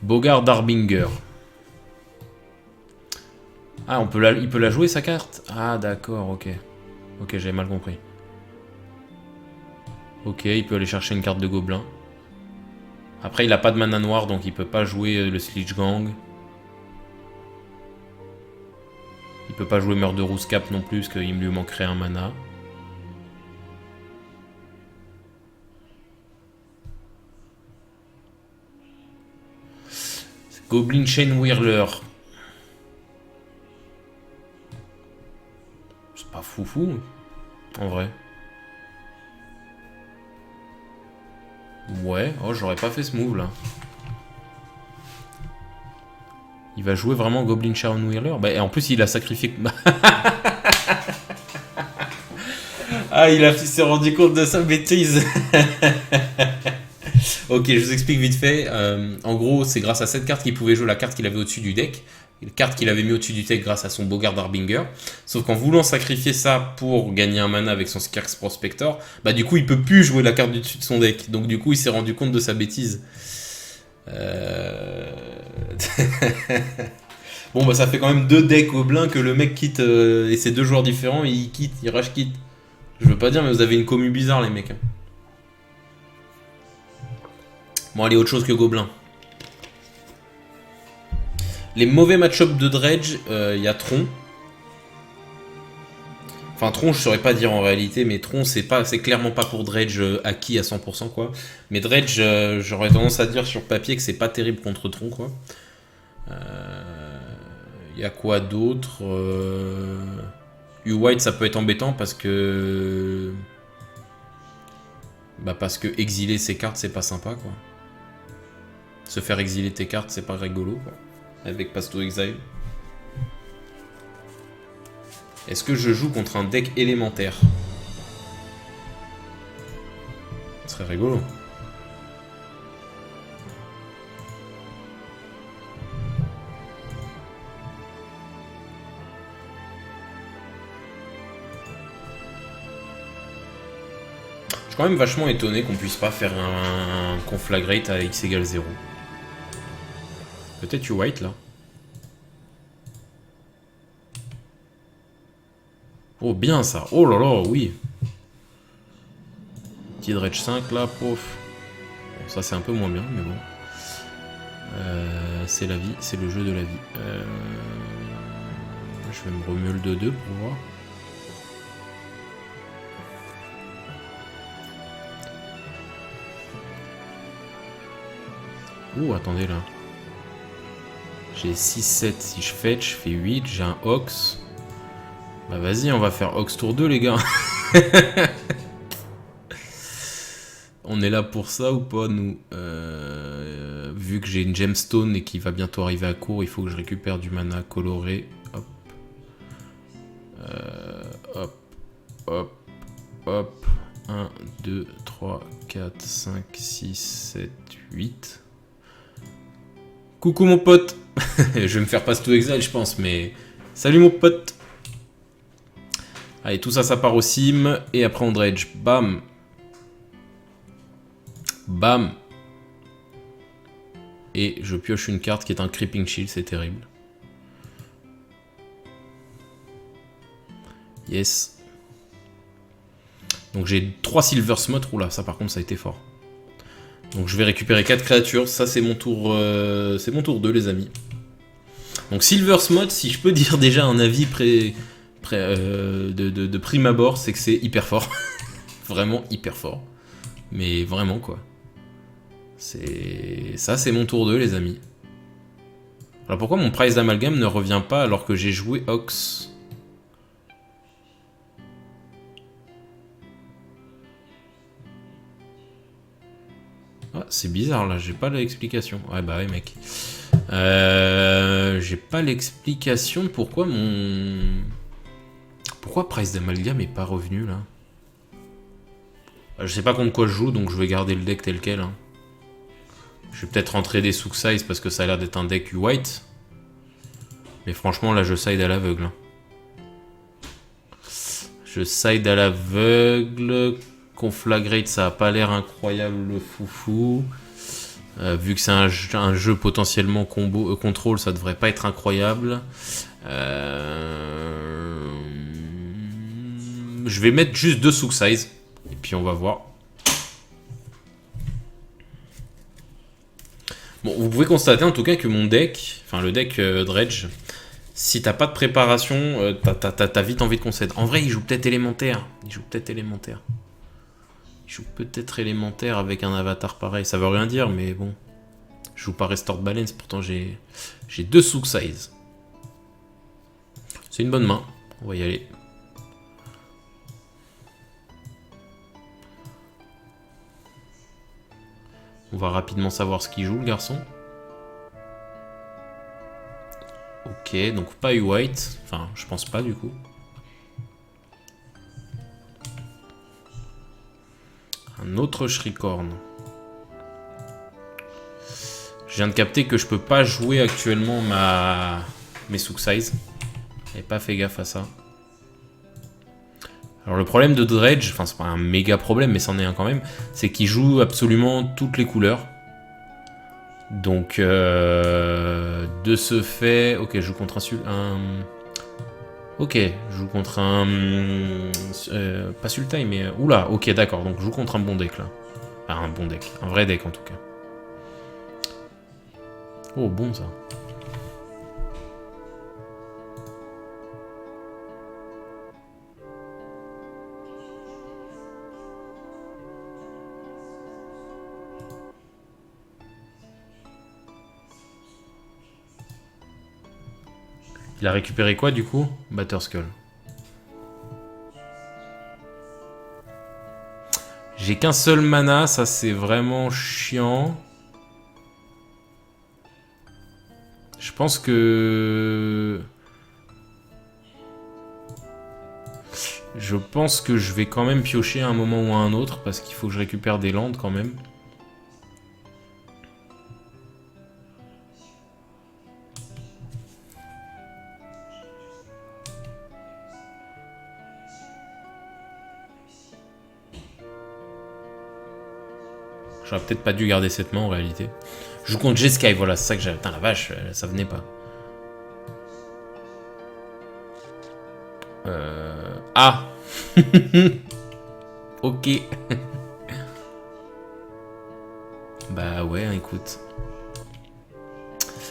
Bogard Harbinger. Ah, il peut la jouer, sa carte? Ah, d'accord, ok. Ok, j'avais mal compris. Ok, il peut aller chercher une carte de gobelin. Après, il a pas de mana noir, donc il peut pas jouer le Sledge Gang. Il peut pas jouer Murderous Cap non plus, parce qu'il lui manquerait un mana. Goblin Chain Whirler. C'est pas foufou, en vrai. Ouais, oh, j'aurais pas fait ce move là. Il va jouer vraiment Goblin Chain Whirler. Bah, et en plus, il a sacrifié. Ah, il s'est rendu compte de sa bêtise. Ok, je vous explique vite fait. En gros, c'est grâce à cette carte qu'il pouvait jouer la carte qu'il avait au-dessus du deck. La carte qu'il avait mis au-dessus du deck grâce à son Bogard Harbinger. Sauf qu'en voulant sacrifier ça pour gagner un mana avec son Skirks Prospector, bah du coup, il peut plus jouer la carte du dessus de son deck. Donc du coup, il s'est rendu compte de sa bêtise. Bon, bah ça fait quand même 2 decks gobelins que le mec quitte. Et c'est 2 joueurs différents et il rage quitte. Je veux pas dire, mais vous avez une commu bizarre, les mecs. Bon, allez, autre chose que gobelin. Les mauvais match-up de Dredge, il y a Tron. Enfin, Tron, je saurais pas dire en réalité, mais Tron, c'est clairement pas pour Dredge acquis à 100%, quoi. Mais Dredge, j'aurais tendance à dire sur papier que c'est pas terrible contre Tron, quoi. Il y a quoi d'autre U-White, ça peut être embêtant parce que... Bah parce que exiler ses cartes, c'est pas sympa, quoi. Se faire exiler tes cartes, c'est pas rigolo, quoi. Avec Pass to Exile. Est-ce que je joue contre un deck élémentaire? Ce serait rigolo. Je suis quand même vachement étonné qu'on puisse pas faire un Conflagrate à x égale 0. Peut-être U-White là. Oh bien ça. Oh là là, oui. Petit Dredge 5 là, pof. Bon, ça c'est un peu moins bien, mais bon. C'est la vie, c'est le jeu de la vie. Je vais me remuer le 2-2 pour voir. Ouh, attendez là. J'ai 6-7, si je fetch, je fais 8, j'ai un Ox. Bah vas-y, on va faire Ox tour 2 les gars. On est là pour ça ou pas nous vu que j'ai une gemstone et qui va bientôt arriver à court, il faut que je récupère du mana coloré. Hop. Hop. Hop. Hop. 1, 2, 3, 4, 5, 6, 7, 8. Coucou mon pote. Je vais me faire pass to exile je pense, mais... Salut mon pote. Allez, tout ça, ça part au sim. Et après on dredge. Bam. Bam. Et je pioche une carte qui est un Creeping Shield, c'est terrible. Yes. Donc j'ai 3 Silver Smut. Oula, ça par contre ça a été fort. Donc je vais récupérer 4 créatures. Ça c'est mon tour 2 les amis. Donc Silver Smut, si je peux dire déjà un avis de prime abord, c'est que c'est hyper fort. Vraiment hyper fort. Mais vraiment quoi. Ça c'est mon tour 2 les amis. Alors pourquoi mon price d'amalgame ne revient pas alors que j'ai joué Ox? Ah, c'est bizarre là, j'ai pas l'explication. Ouais bah ouais mec. J'ai pas l'explication de pourquoi Pourquoi price d'amalgame est pas revenu là? Je sais pas contre quoi je joue donc je vais garder le deck tel quel. Hein. Je vais peut-être rentrer des Sook-Size parce que ça a l'air d'être un deck white. Mais franchement, là, je side à l'aveugle. Je side à l'aveugle. Conflagrate, ça a pas l'air incroyable, le foufou. Vu que c'est un jeu potentiellement combo contrôle, ça devrait pas être incroyable. Je vais mettre juste 2 Sook-Size. Et puis on va voir. Bon, vous pouvez constater en tout cas que mon deck, enfin le deck Dredge, si t'as pas de préparation, t'as vite envie de concéder. En vrai, il joue peut-être élémentaire. Il joue peut-être élémentaire avec un avatar pareil. Ça veut rien dire, mais bon. Je joue pas Restored Balance, pourtant j'ai 2 Sook-Size. C'est une bonne main. On va y aller. On va rapidement savoir ce qu'il joue, le garçon. Ok, donc pas U-White. Enfin, je pense pas du coup. Un autre Shrikorn. Je viens de capter que je peux pas jouer actuellement mes Sook-Size. J'avais pas fait gaffe à ça. Alors le problème de Dredge, enfin c'est pas un méga problème mais c'en est un quand même, c'est qu'il joue absolument toutes les couleurs. Donc de ce fait, ok, je joue contre un ok, je joue contre un pas Sultai mais oula, ok d'accord, donc je joue contre un bon deck là. Enfin un bon deck, un vrai deck en tout cas. Oh bon ça. Il a récupéré quoi du coup? Batterskull. J'ai qu'un seul mana, ça c'est vraiment chiant. Je pense que... je vais quand même piocher à un moment ou à un autre parce qu'il faut que je récupère des landes quand même. J'aurais peut-être pas dû garder cette main en réalité. Je joue contre Jeskai, voilà, c'est ça que j'avais. Putain la vache, ça venait pas. Ah. Ok. Bah ouais, écoute.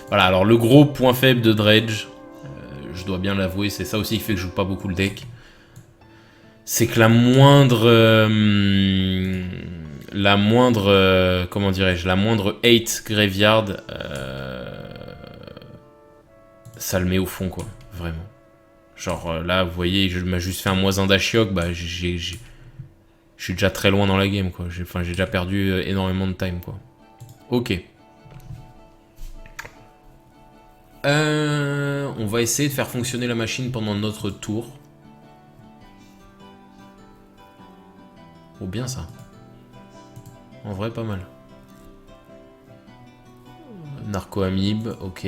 Voilà, alors le gros point faible de Dredge, je dois bien l'avouer, c'est ça aussi qui fait que je joue pas beaucoup le deck. C'est que comment dirais-je, la moindre 8 graveyard, ça le met au fond, quoi, vraiment. Genre là, vous voyez, je m'a juste fait un moisin d'Ashiok, bah je suis déjà très loin dans la game, quoi. J'ai déjà perdu énormément de time, quoi. Ok. On va essayer de faire fonctionner la machine pendant notre tour. Oh bien ça. En vrai pas mal. Narco Amib, ok.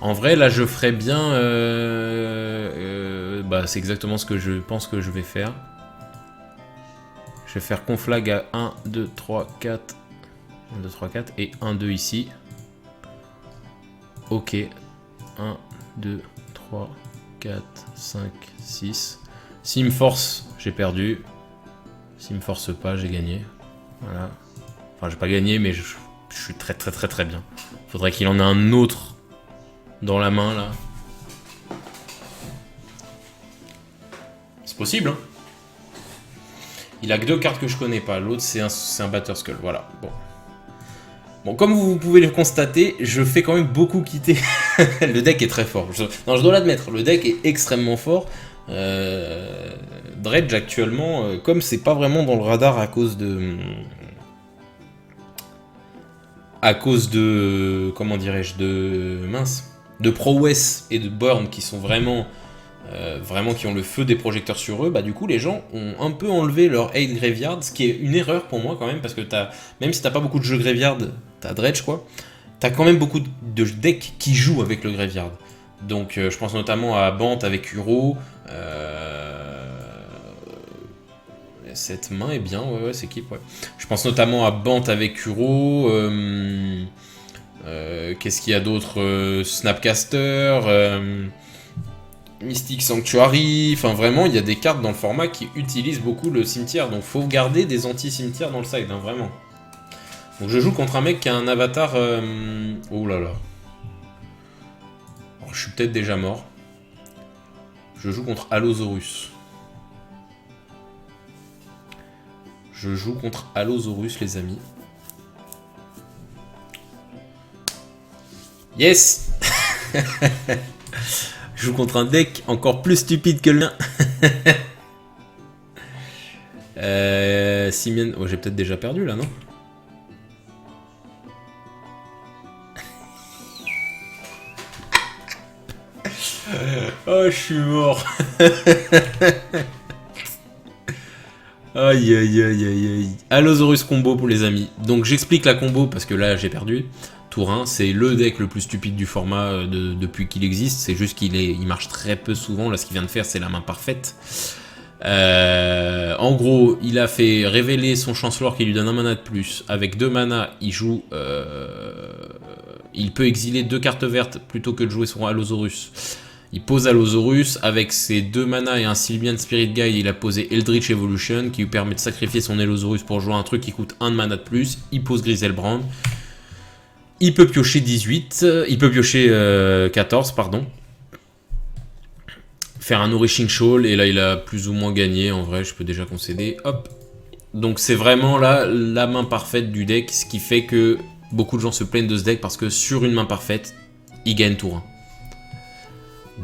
En vrai là je ferais bien... bah c'est exactement ce que je pense que je vais faire. Je vais faire conflag à 1, 2, 3, 4. 1, 2, 3, 4 et 1, 2 ici. Ok. 1, 2, 3, 4, 5, 6. S'il me force, j'ai perdu. S'il me force pas, j'ai gagné. Voilà. Enfin, j'ai pas gagné, mais je suis très bien. Faudrait qu'il en ait un autre dans la main, là. C'est possible, hein. Il a que 2 cartes que je connais pas. L'autre, c'est un Batterskull. Voilà. Bon, comme vous pouvez le constater, je fais quand même beaucoup quitter. Le deck est très fort. Non, je dois l'admettre. Le deck est extrêmement fort. Dredge, actuellement, comme c'est pas vraiment dans le radar à cause de... comment dirais-je, de prouesse et de burn qui sont vraiment vraiment qui ont le feu des projecteurs sur eux, bah du coup les gens ont un peu enlevé leur hate graveyard, ce qui est une erreur pour moi quand même, parce que même si t'as pas beaucoup de jeux graveyard, t'as dredge quoi, t'as quand même beaucoup de decks qui jouent avec le graveyard. Donc je pense notamment à Bant avec Uro. Cette main est bien, ouais, c'est keep, ouais. Je pense notamment à Bant avec Uro. Qu'est-ce qu'il y a d'autre, Snapcaster, Mystic Sanctuary. Enfin vraiment, il y a des cartes dans le format qui utilisent beaucoup le cimetière. Donc faut garder des anti-cimetières dans le side, hein, vraiment. Donc je joue contre un mec qui a un avatar... Oh là là. Alors, je suis peut-être déjà mort. Je joue contre Allosaurus. Je joue contre Allosaurus, les amis. Yes. Je joue contre un deck encore plus stupide que le mien. Simian... Oh, j'ai peut-être déjà perdu, là, non? Oh, je suis mort. Aïe aïe aïe aïe aïe. Allosaurus combo pour les amis. Donc j'explique la combo parce que là j'ai perdu. Tour 1, c'est le deck le plus stupide du format depuis qu'il existe. C'est juste il marche très peu souvent. Là ce qu'il vient de faire c'est la main parfaite. En gros, il a fait révéler son Chancellor qui lui donne un mana de plus. Avec 2 mana, il joue... il peut exiler 2 cartes vertes plutôt que de jouer son Allosaurus. Il pose Allosaurus, avec ses 2 mana et un Sylvian Spirit Guide, il a posé Eldritch Evolution, qui lui permet de sacrifier son Allosaurus pour jouer un truc qui coûte 1 de mana de plus. Il pose Griselbrand. Il peut piocher 18, il peut piocher 14, pardon. Faire un Nourishing Shoal, et là il a plus ou moins gagné, en vrai je peux déjà concéder. Hop. Donc c'est vraiment là la main parfaite du deck, ce qui fait que beaucoup de gens se plaignent de ce deck, parce que sur une main parfaite, il gagne tour 1.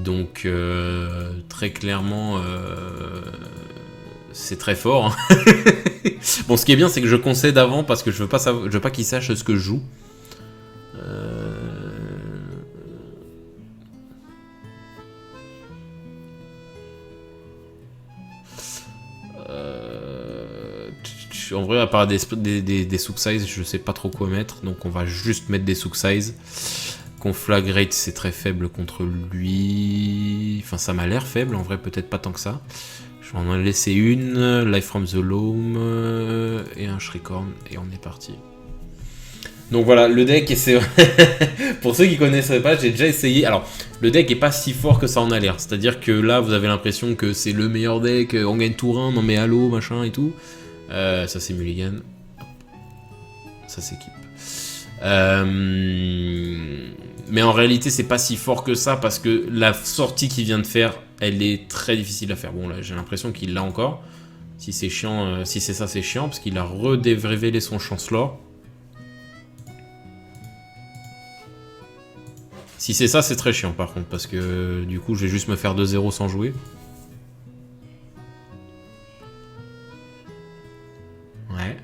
Donc très clairement c'est très fort. Hein. Bon, ce qui est bien c'est que je concède avant parce que je veux pas qu'il sache ce que je joue. En vrai, à part des souk size, je sais pas trop quoi mettre, donc on va juste mettre des souk size. Conflagrate, c'est très faible contre lui. Enfin, ça m'a l'air faible, en vrai, peut-être pas tant que ça. Je vais en laisser une. Life from the Loam. Et un Shriekhorn. Et on est parti. Donc voilà, le deck, et c'est... Pour ceux qui connaisseraient pas, j'ai déjà essayé. Alors, le deck est pas si fort que ça en a l'air. C'est-à-dire que là, vous avez l'impression que c'est le meilleur deck. On gagne tour 1, non mais halo, machin et tout. Ça, c'est Mulligan. Ça, c'est Keep. Mais en réalité c'est pas si fort que ça parce que la sortie qu'il vient de faire elle est très difficile à faire. Bon là j'ai l'impression qu'il l'a encore. Si c'est chiant, si c'est ça c'est chiant parce qu'il a révélé son Chancellor. Si c'est ça c'est très chiant par contre parce que du coup je vais juste me faire 2-0 sans jouer. Ouais.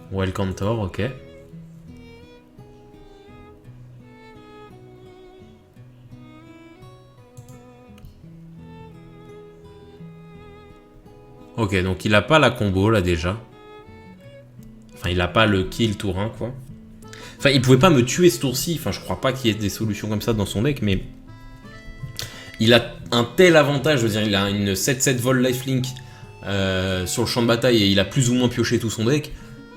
Welcantor, ok. Ok, donc il a pas la combo là déjà. Enfin, il a pas le kill tour 1 quoi. Enfin, il pouvait pas me tuer ce tour-ci. Enfin, je crois pas qu'il y ait des solutions comme ça dans son deck, mais il a un tel avantage. Je veux dire, il a une 7-7 vol lifelink sur le champ de bataille et il a plus ou moins pioché tout son deck.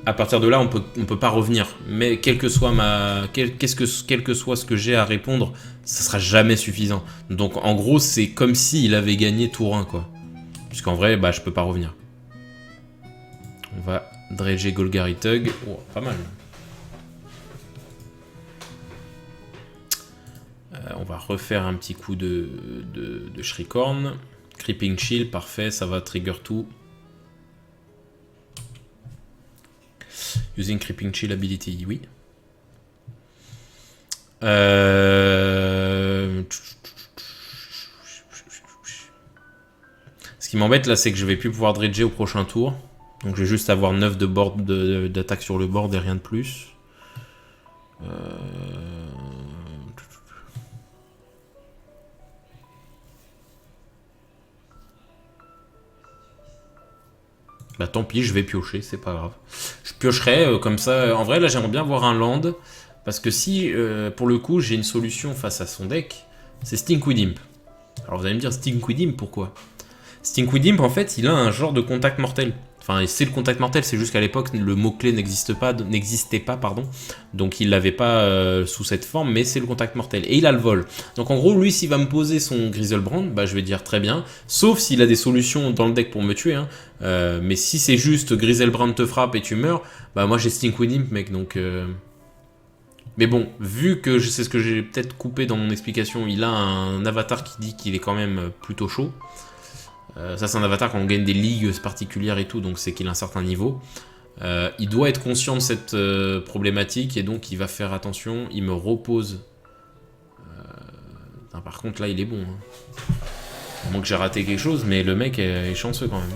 À partir de là, on peut pas revenir. Mais quel que soit ce que j'ai à répondre, ça sera jamais suffisant. Donc en gros, c'est comme s'il avait gagné tour 1 quoi. Puisqu'en vrai, bah je peux pas revenir. On va dredger Golgari Tug. Oh, pas mal. On va refaire un petit coup de Shriekhorn. Creeping Chill, parfait, ça va trigger tout. Using Creeping Chill ability, oui. Ce qui m'embête là, c'est que je vais plus pouvoir dredger au prochain tour. Donc je vais juste avoir 9 de board d'attaque sur le board et rien de plus. Bah tant pis, je vais piocher, c'est pas grave. Je piocherai comme ça. En vrai, là, j'aimerais bien voir un land. Parce que si, pour le coup, j'ai une solution face à son deck, c'est Stinkweed Imp. Alors vous allez me dire, Stinkweed Imp, pourquoi? Stinkweed Imp, en fait, il a un genre de contact mortel. Enfin, c'est le contact mortel, c'est juste qu'à l'époque, le mot-clé n'existait pas, pardon. Donc il l'avait pas sous cette forme, mais c'est le contact mortel. Et il a le vol. Donc en gros, lui, s'il va me poser son Griselbrand, bah je vais dire très bien. Sauf s'il a des solutions dans le deck pour me tuer. Hein. Mais si c'est juste Griselbrand te frappe et tu meurs, bah moi j'ai Stinkweed Imp, mec, donc... Mais bon, vu que c'est ce que j'ai peut-être coupé dans mon explication, il a un avatar qui dit qu'il est quand même plutôt chaud. Ça c'est un avatar quand on gagne des ligues particulières et tout, donc c'est qu'il a un certain niveau. Il doit être conscient de cette problématique et donc il va faire attention, il me repose. Par contre là il est bon. Hein. À moins que j'ai raté quelque chose, mais le mec est chanceux quand même.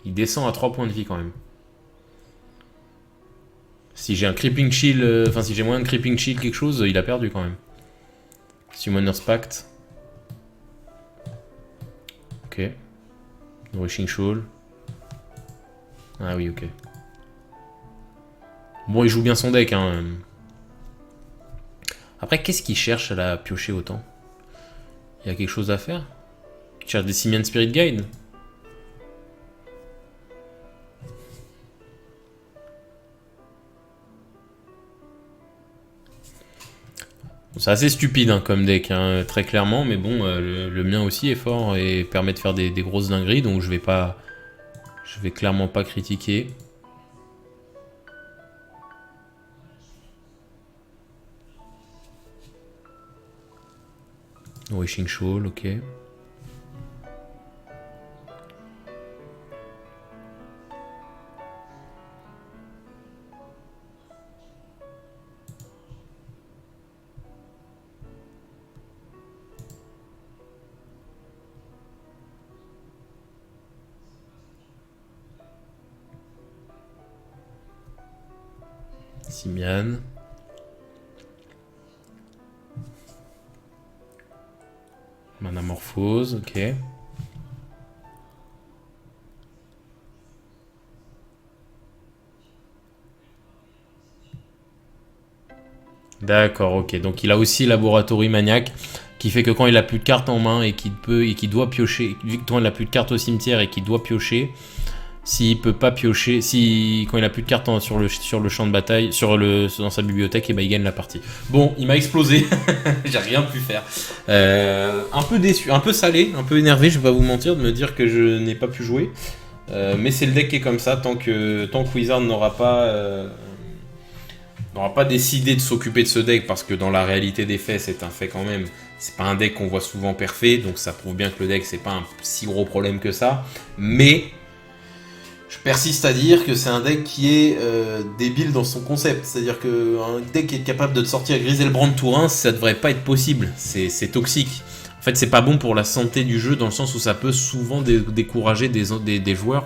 Il descend à 3 points de vie quand même. Si j'ai un Creeping Shield, enfin si j'ai moyen de Creeping Shield quelque chose, il a perdu quand même. Summoner's Pact. Ok. Nourishing Shoal. Ah oui, ok. Bon, il joue bien son deck, hein. Après, qu'est-ce qu'il cherche à la piocher autant? Il y a quelque chose à faire? Il cherche des Simian Spirit Guide? C'est assez stupide hein, comme deck, hein, très clairement, mais bon, le mien aussi est fort et permet de faire des grosses dingueries, donc je vais clairement pas critiquer. Wishing Shoal, ok. Simian. Manamorphose, ok. D'accord, ok. Donc il a aussi Laboratory Maniac, qui fait que quand il a plus de cartes en main et qu'il doit piocher, vu que quand il a plus de cartes au cimetière et qu'il doit piocher, s'il peut pas piocher, quand il a plus de cartes sur le champ de bataille, dans sa bibliothèque, et ben il gagne la partie. Bon, il m'a explosé, j'ai rien pu faire. Un peu déçu, un peu salé, un peu énervé, je vais pas vous mentir de me dire que je n'ai pas pu jouer. Mais c'est le deck qui est comme ça, tant que Wizard n'aura pas décidé de s'occuper de ce deck, parce que dans la réalité des faits, c'est un fait quand même. C'est pas un deck qu'on voit souvent parfait, donc ça prouve bien que le deck, c'est pas un si gros problème que ça. Mais je persiste à dire que c'est un deck qui est débile dans son concept. C'est-à-dire qu'un deck qui est capable de te sortir Griselbrand tour 1, ça devrait pas être possible. C'est toxique. En fait, c'est pas bon pour la santé du jeu, dans le sens où ça peut souvent décourager des joueurs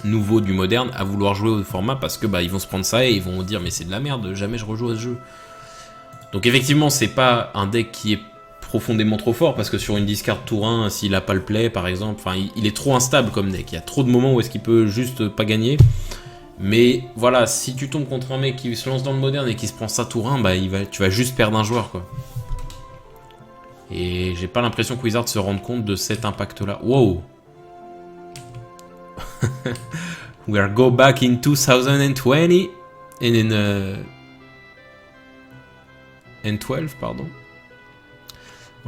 nouveaux du moderne à vouloir jouer au format, parce que ils vont se prendre ça et ils vont dire mais c'est de la merde, jamais je rejoue à ce jeu. Donc effectivement, c'est pas un deck qui est profondément trop fort, parce que sur une discard tour 1, s'il a pas le play par exemple, il est trop instable comme deck, il y a trop de moments où est-ce qu'il peut juste pas gagner. Mais voilà, si tu tombes contre un mec qui se lance dans le moderne et qui se prend ça tour 1, tu vas juste perdre un joueur quoi. Et j'ai pas l'impression que Wizard se rende compte de cet impact là. Wow. We are go back in 2020 and 12, pardon.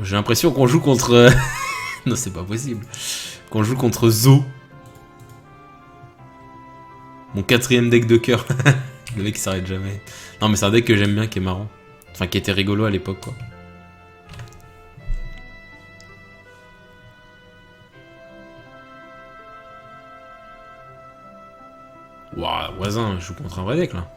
J'ai l'impression qu'on joue contre... non, c'est pas possible. Qu'on joue contre Zo. Mon 4ème deck de cœur. Le mec qui s'arrête jamais. Non, mais c'est un deck que j'aime bien, qui est marrant. Enfin, qui était rigolo à l'époque, quoi. Waouh, voisin, je joue contre un vrai deck, là.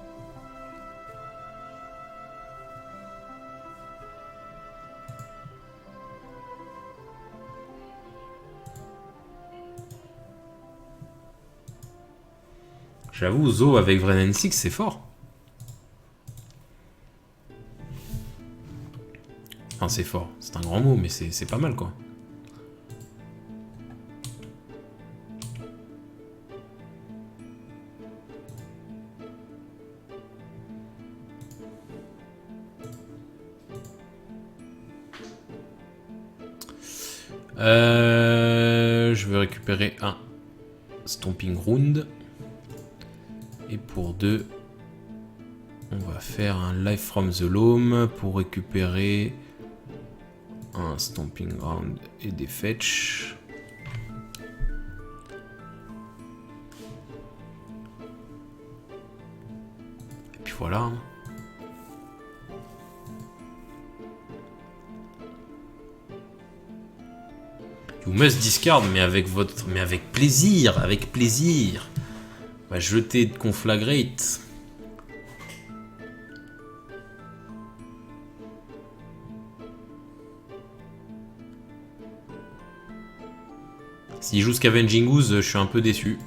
J'avoue, Zo avec Wrenn and Six, c'est fort. Enfin, c'est fort. C'est un grand mot, mais c'est pas mal, quoi. Je vais récupérer un Stomping Ground. Et pour 2, on va faire un Life from the Loam pour récupérer un Stomping Ground et des Fetch. Et puis voilà. Hein. You must discard, mais avec plaisir, avec plaisir. On va jeter de Conflagrate. S'il joue Scavenging Ooze, je suis un peu déçu.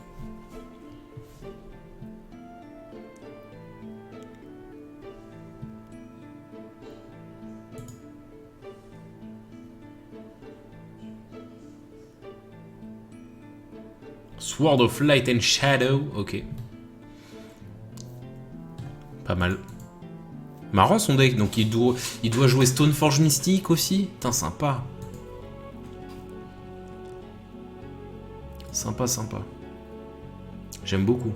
Sword of Light and Shadow, ok. Pas mal. Marrant son deck, donc il doit jouer Stoneforge Mystique aussi. Putain, sympa. Sympa, sympa. J'aime beaucoup.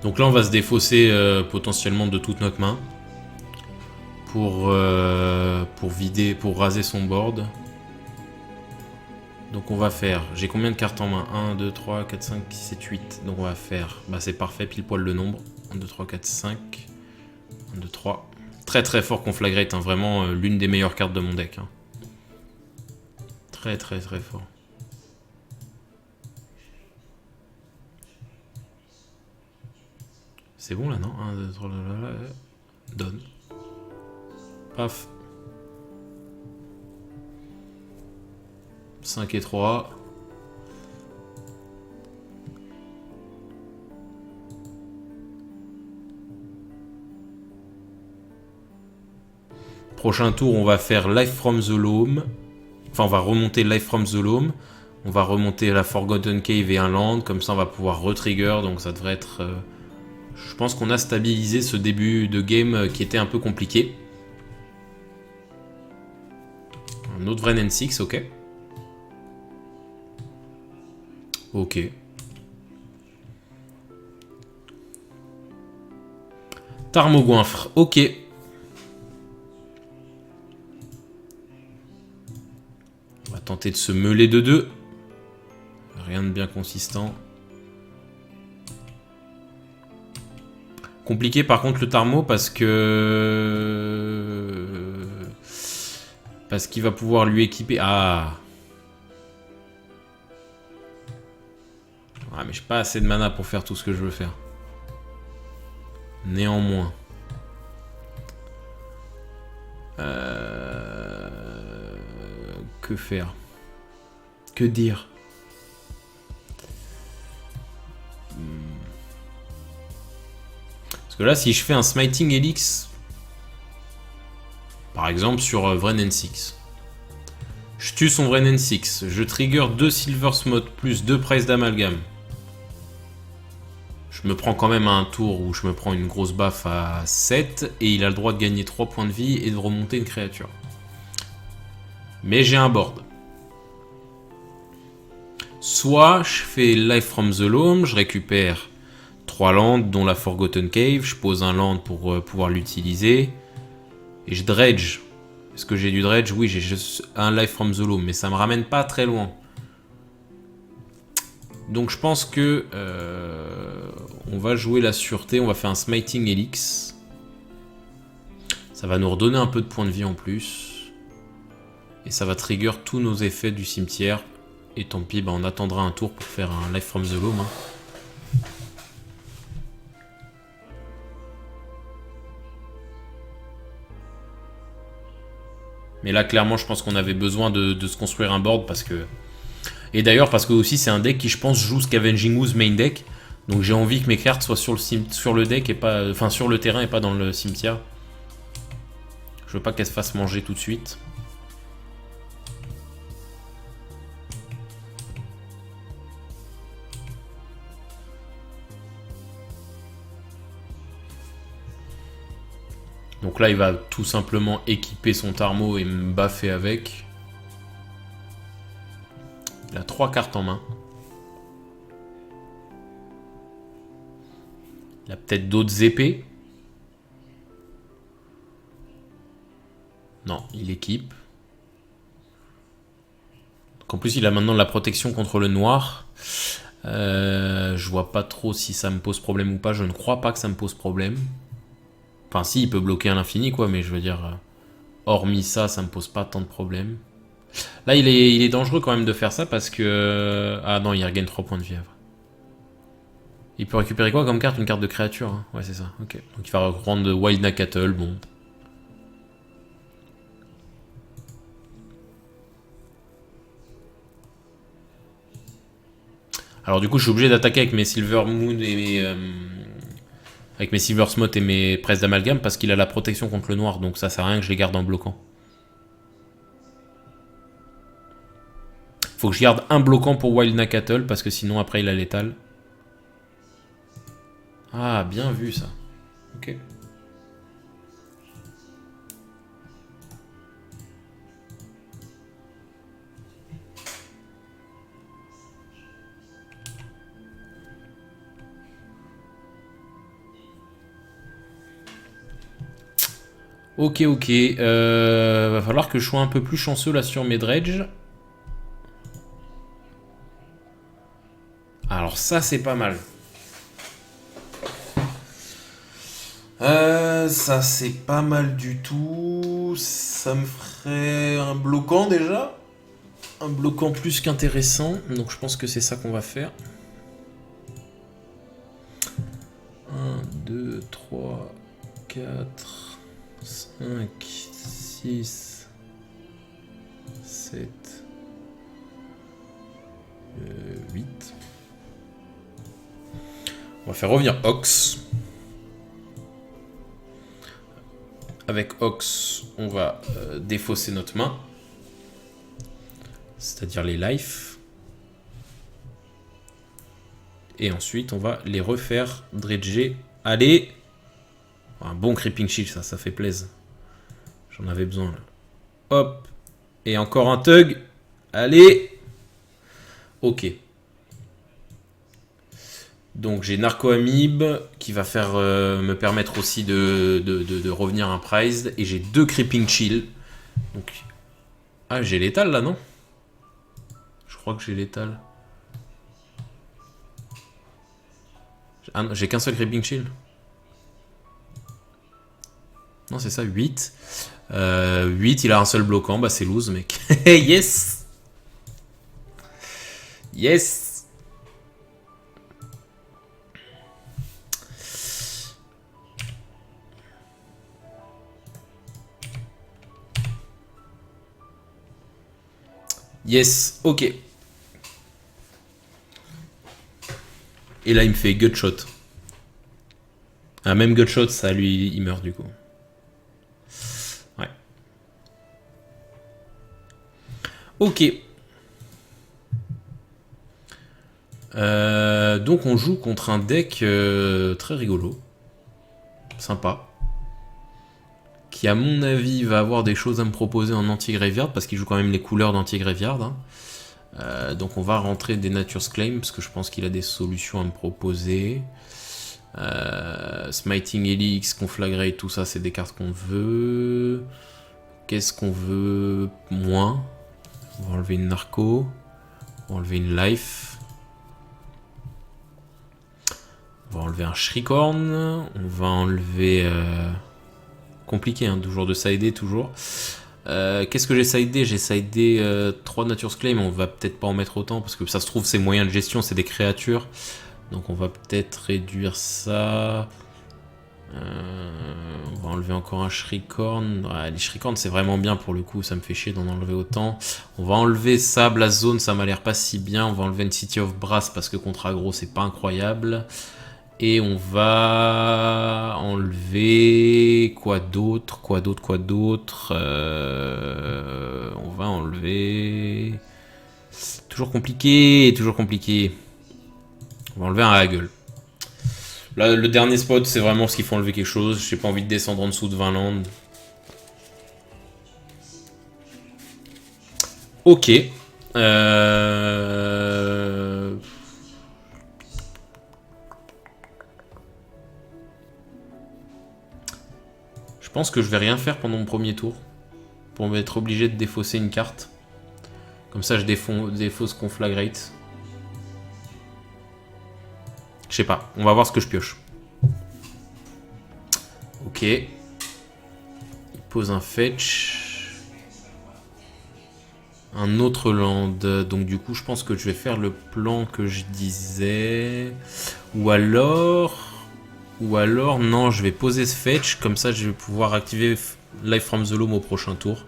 Donc là, on va se défausser potentiellement de toute notre main pour vider, pour raser son board. Donc on va faire, j'ai combien de cartes en main? 1, 2, 3, 4, 5, 6, 7, 8. Donc on va faire, bah c'est parfait, pile poil le nombre. 1, 2, 3, 4, 5. 1, 2, 3. Très très fort Conflagrate, hein, vraiment l'une des meilleures cartes de mon deck. Hein. Très très très fort. C'est bon là, non? 1, 2, 3, donne. Paf. 5 et 3. Prochain tour, on va faire Life from the Loam. Enfin, on va remonter Life from the Loam. On va remonter la Forgotten Cave et un land. Comme ça, on va pouvoir retrigger. Donc, ça devrait être... Je pense qu'on a stabilisé ce début de game qui était un peu compliqué. Un autre Wrenn and Six, ok. Ok. Tarmogoinfre, ok. On va tenter de se meuler de 2. Rien de bien consistant. Compliqué par contre le Tarmo parce que... Parce qu'il va pouvoir lui équiper... Ah. Ah mais j'ai pas assez de mana pour faire tout ce que je veux faire. Néanmoins. Que faire? Que dire? Parce que là, si je fais un Smiting Helix, par exemple sur Wrenn and Six, je tue son Wrenn and Six, je trigger 2 Silver Smot plus 2 Price d'Amalgame. Je me prends quand même à un tour où je me prends une grosse baffe à 7 et il a le droit de gagner 3 points de vie et de remonter une créature. Mais j'ai un board. Soit je fais Life from the Loam, je récupère 3 lands dont la Forgotten Cave, je pose un land pour pouvoir l'utiliser et je dredge. Est-ce que j'ai du dredge? Oui, j'ai juste un Life from the Loam, mais ça me ramène pas très loin. Donc je pense que on va jouer la sûreté, on va faire un Smiting Helix. Ça va nous redonner un peu de points de vie en plus. Et ça va trigger tous nos effets du cimetière. Et tant pis, bah on attendra un tour pour faire un Life from the Loam. Hein. Mais là, clairement, je pense qu'on avait besoin de se construire un board parce que... Et d'ailleurs, parce que aussi, c'est un deck qui, je pense, joue Scavenging Ooze main deck. Donc j'ai envie que mes cartes soient sur le deck et pas... Enfin, sur le terrain et pas dans le cimetière. Je veux pas qu'elle se fasse manger tout de suite. Donc là, il va tout simplement équiper son Tarmo et me baffer avec. Il a 3 cartes en main. Il a peut-être d'autres épées. Non, il équipe. Donc en plus, il a maintenant la protection contre le noir. Je vois pas trop si ça me pose problème ou pas. Je ne crois pas que ça me pose problème. Enfin, si, il peut bloquer à l'infini, quoi, mais je veux dire, hormis ça, ça me pose pas tant de problèmes. Là, il est dangereux quand même de faire ça parce que... Ah non, il regagne 3 points de vie. Il peut récupérer quoi comme carte? Une carte de créature, hein. Ouais, c'est ça, ok. Donc il va reprendre Wild Nacatl, bon. Alors du coup, je suis obligé d'attaquer avec mes Silver Moon et mes... avec mes Silver Smot et mes presses d'amalgame parce qu'il a la protection contre le noir, donc ça sert à rien que je les garde en bloquant. Faut que je garde un bloquant pour Wild Nacatl parce que sinon après il a létal. Ah, bien vu ça. Ok. Ok, ok. Va falloir que je sois un peu plus chanceux là sur mes dredges. Alors ça, c'est pas mal. Ça, c'est pas mal du tout. Ça me ferait un bloquant déjà. Un bloquant plus qu'intéressant. Donc je pense que c'est ça qu'on va faire. 1, 2, 3, 4, 5, 6, 7, 8. On va faire revenir Ox. Avec Ox, on va défausser notre main. C'est-à-dire les life. Et ensuite, on va les refaire dredger. Allez! Un bon Creeping Shield, ça fait plaisir. J'en avais besoin là. Hop! Et encore un Tug. Allez! Ok. Donc j'ai Narco Amib qui va faire me permettre aussi de revenir un Prized. Et j'ai 2 Creeping Chill. Donc... Ah, j'ai l'étal là, non? Je crois que j'ai l'étal. Ah non, j'ai qu'un seul Creeping Chill. Non, c'est ça, 8. 8, il a un seul bloquant. Bah, c'est lose, mec. Yes! Yes! Yes, ok. Et là, il me fait Gutshot. Ah, même Gutshot, ça, lui, il meurt du coup. Ouais. Ok. Donc, on joue contre un deck très rigolo. Sympa. Qui, à mon avis, va avoir des choses à me proposer en anti-graveyard, parce qu'il joue quand même les couleurs d'anti-graveyard. Hein. Donc on va rentrer des Nature's Claim, parce que je pense qu'il a des solutions à me proposer. Smiting Helix, Conflagrate, tout ça, c'est des cartes qu'on veut. Qu'est-ce qu'on veut moins? On va enlever une Narco. On va enlever une Life. On va enlever un Shriekhorn. On va enlever... Compliqué, hein, toujours de sider, toujours. Qu'est-ce que j'ai sidé? J'ai sidé 3 Nature's Claim, on va peut-être pas en mettre autant, parce que ça se trouve, ces moyens de gestion, c'est des créatures. Donc on va peut-être réduire ça. On va enlever encore un Shriekhorn. Ouais, les Shriekhorn c'est vraiment bien pour le coup, ça me fait chier d'en enlever autant. On va enlever ça, Blast Zone, ça m'a l'air pas si bien. On va enlever une City of Brass parce que contre aggro c'est pas incroyable. Et on va enlever quoi d'autre? On va enlever... Toujours compliqué, toujours compliqué. On va enlever un Haggle. Là, le dernier spot, c'est vraiment ce qu'il faut enlever quelque chose. J'ai pas envie de descendre en dessous de 20 landes. Ok. Je pense que je vais rien faire pendant mon premier tour. Pour m'être obligé de défausser une carte. Comme ça, je défausse Conflagrate. Je sais pas. On va voir ce que je pioche. Ok. Il pose un fetch. Un autre land. Donc du coup, je pense que je vais faire le plan que je disais. Ou alors, non, je vais poser ce fetch. Comme ça, je vais pouvoir activer Life from the Loam au prochain tour.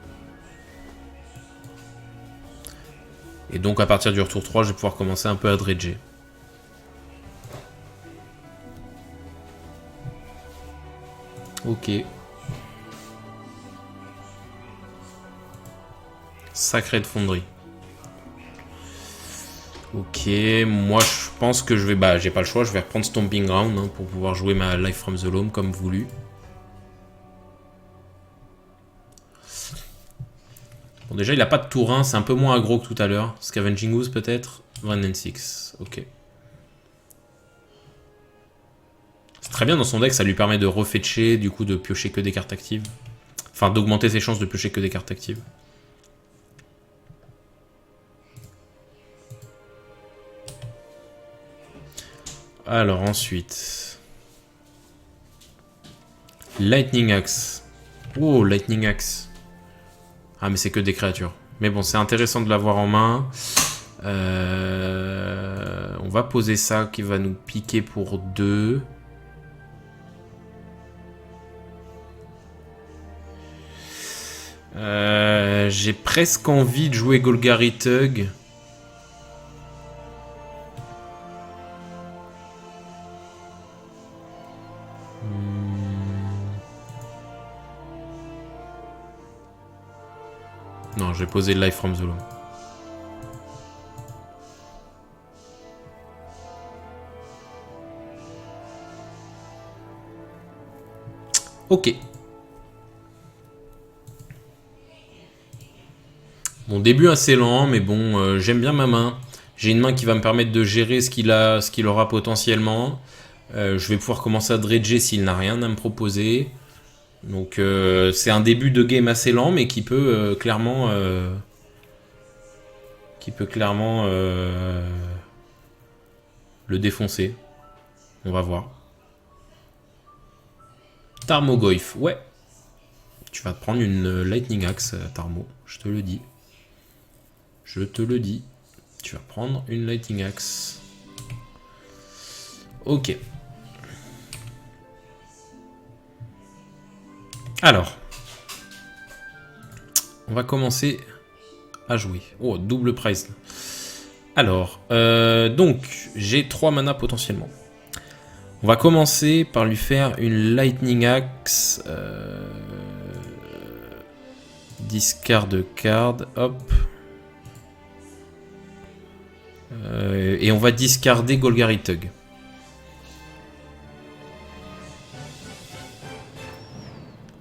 Et donc, à partir du retour 3, je vais pouvoir commencer un peu à dredger. Ok. Sacrée de fonderie. Ok, moi je pense que je vais... Bah j'ai pas le choix, je vais reprendre Stomping Ground hein, pour pouvoir jouer ma Life from the Loam comme voulu. Bon déjà il a pas de tour 1, c'est un peu moins aggro que tout à l'heure. Scavenging Ooze peut-être. 1 and 6, ok. C'est très bien dans son deck, ça lui permet de refetcher, du coup de piocher que des cartes actives. Enfin d'augmenter ses chances de piocher que des cartes actives. Alors ensuite... Lightning Axe. Oh, Lightning Axe. Ah mais c'est que des créatures. Mais bon, c'est intéressant de l'avoir en main. On va poser ça qui va nous piquer pour 2. J'ai presque envie de jouer Golgari Tug. Non, je vais poser Life from the Loam. Ok. Mon début assez lent, mais bon, j'aime bien ma main. J'ai une main qui va me permettre de gérer ce qu'il aura potentiellement. Je vais pouvoir commencer à dredger s'il n'a rien à me proposer. Donc c'est un début de game assez lent, mais qui peut clairement... le défoncer. On va voir. Tarmogoyf, ouais. Tu vas te prendre une Lightning Axe, Tarmo, je te le dis. Je te le dis. Tu vas prendre une Lightning Axe. Ok. Alors. On va commencer à jouer. Oh, double prize. Alors, donc, j'ai 3 mana potentiellement. On va commencer par lui faire une Lightning Axe. Discard card, hop. Et on va discarder Golgari Tug.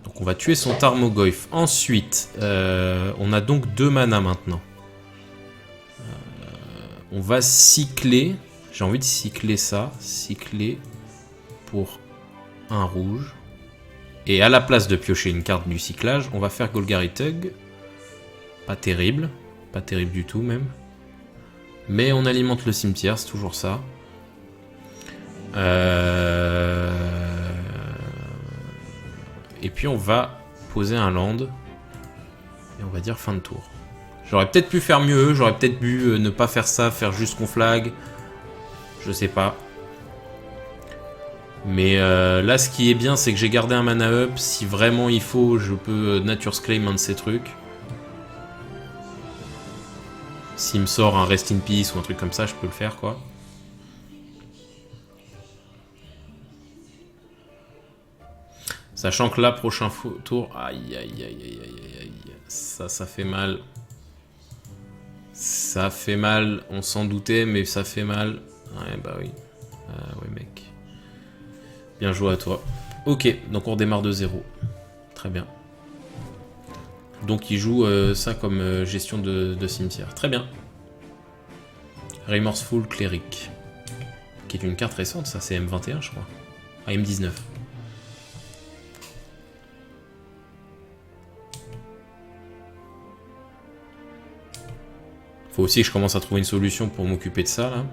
Donc on va tuer son Tarmogoyf. Ensuite, on a donc 2 mana maintenant. On va cycler. J'ai envie de cycler ça. Cycler pour un rouge. Et à la place de piocher une carte du cyclage, on va faire Golgari Tug. Pas terrible. Pas terrible du tout même. Mais on alimente le cimetière, c'est toujours ça. Et puis on va poser un land. Et on va dire fin de tour. J'aurais peut-être pu faire mieux, j'aurais peut-être pu ne pas faire ça, faire juste Conflag. Je sais pas. Mais là, ce qui est bien, c'est que j'ai gardé un mana up. Si vraiment il faut, je peux Nature's Claim un de ces trucs. S'il me sort un Rest in Peace ou un truc comme ça, je peux le faire, quoi. Sachant que là, prochain tour... Aïe, aïe, aïe, aïe, aïe, aïe. Ça fait mal. Ça fait mal. On s'en doutait, mais ça fait mal. Ouais, bah oui. Ouais, mec. Bien joué à toi. Ok, donc on redémarre de zéro. Très bien. Donc il joue ça comme gestion de cimetière. Très bien. Remorseful Cleric. Qui est une carte récente, ça c'est M21 je crois. Ah, M19. Faut aussi que je commence à trouver une solution pour m'occuper de ça là.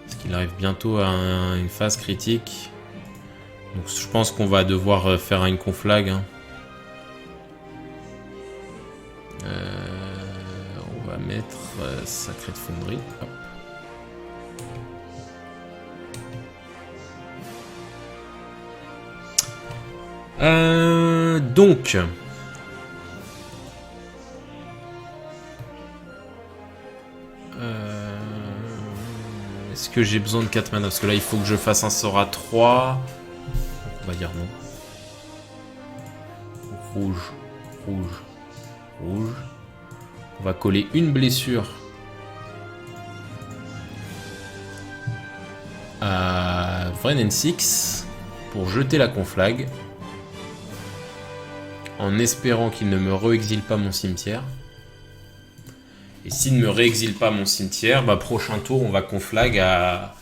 Parce qu'il arrive bientôt à une phase critique. Donc je pense qu'on va devoir faire une conflag. Hein. On va mettre Sacred Foundry. Hop. Donc... Est-ce que j'ai besoin de 4 mana? Parce que là, il faut que je fasse un sort à 3. On va dire non. Rouge, rouge, rouge. On va coller une blessure à Wrenn and Six pour jeter la conflag. En espérant qu'il ne me re-exile pas mon cimetière. Et s'il ne me réexile pas mon cimetière, bah prochain tour on va conflag à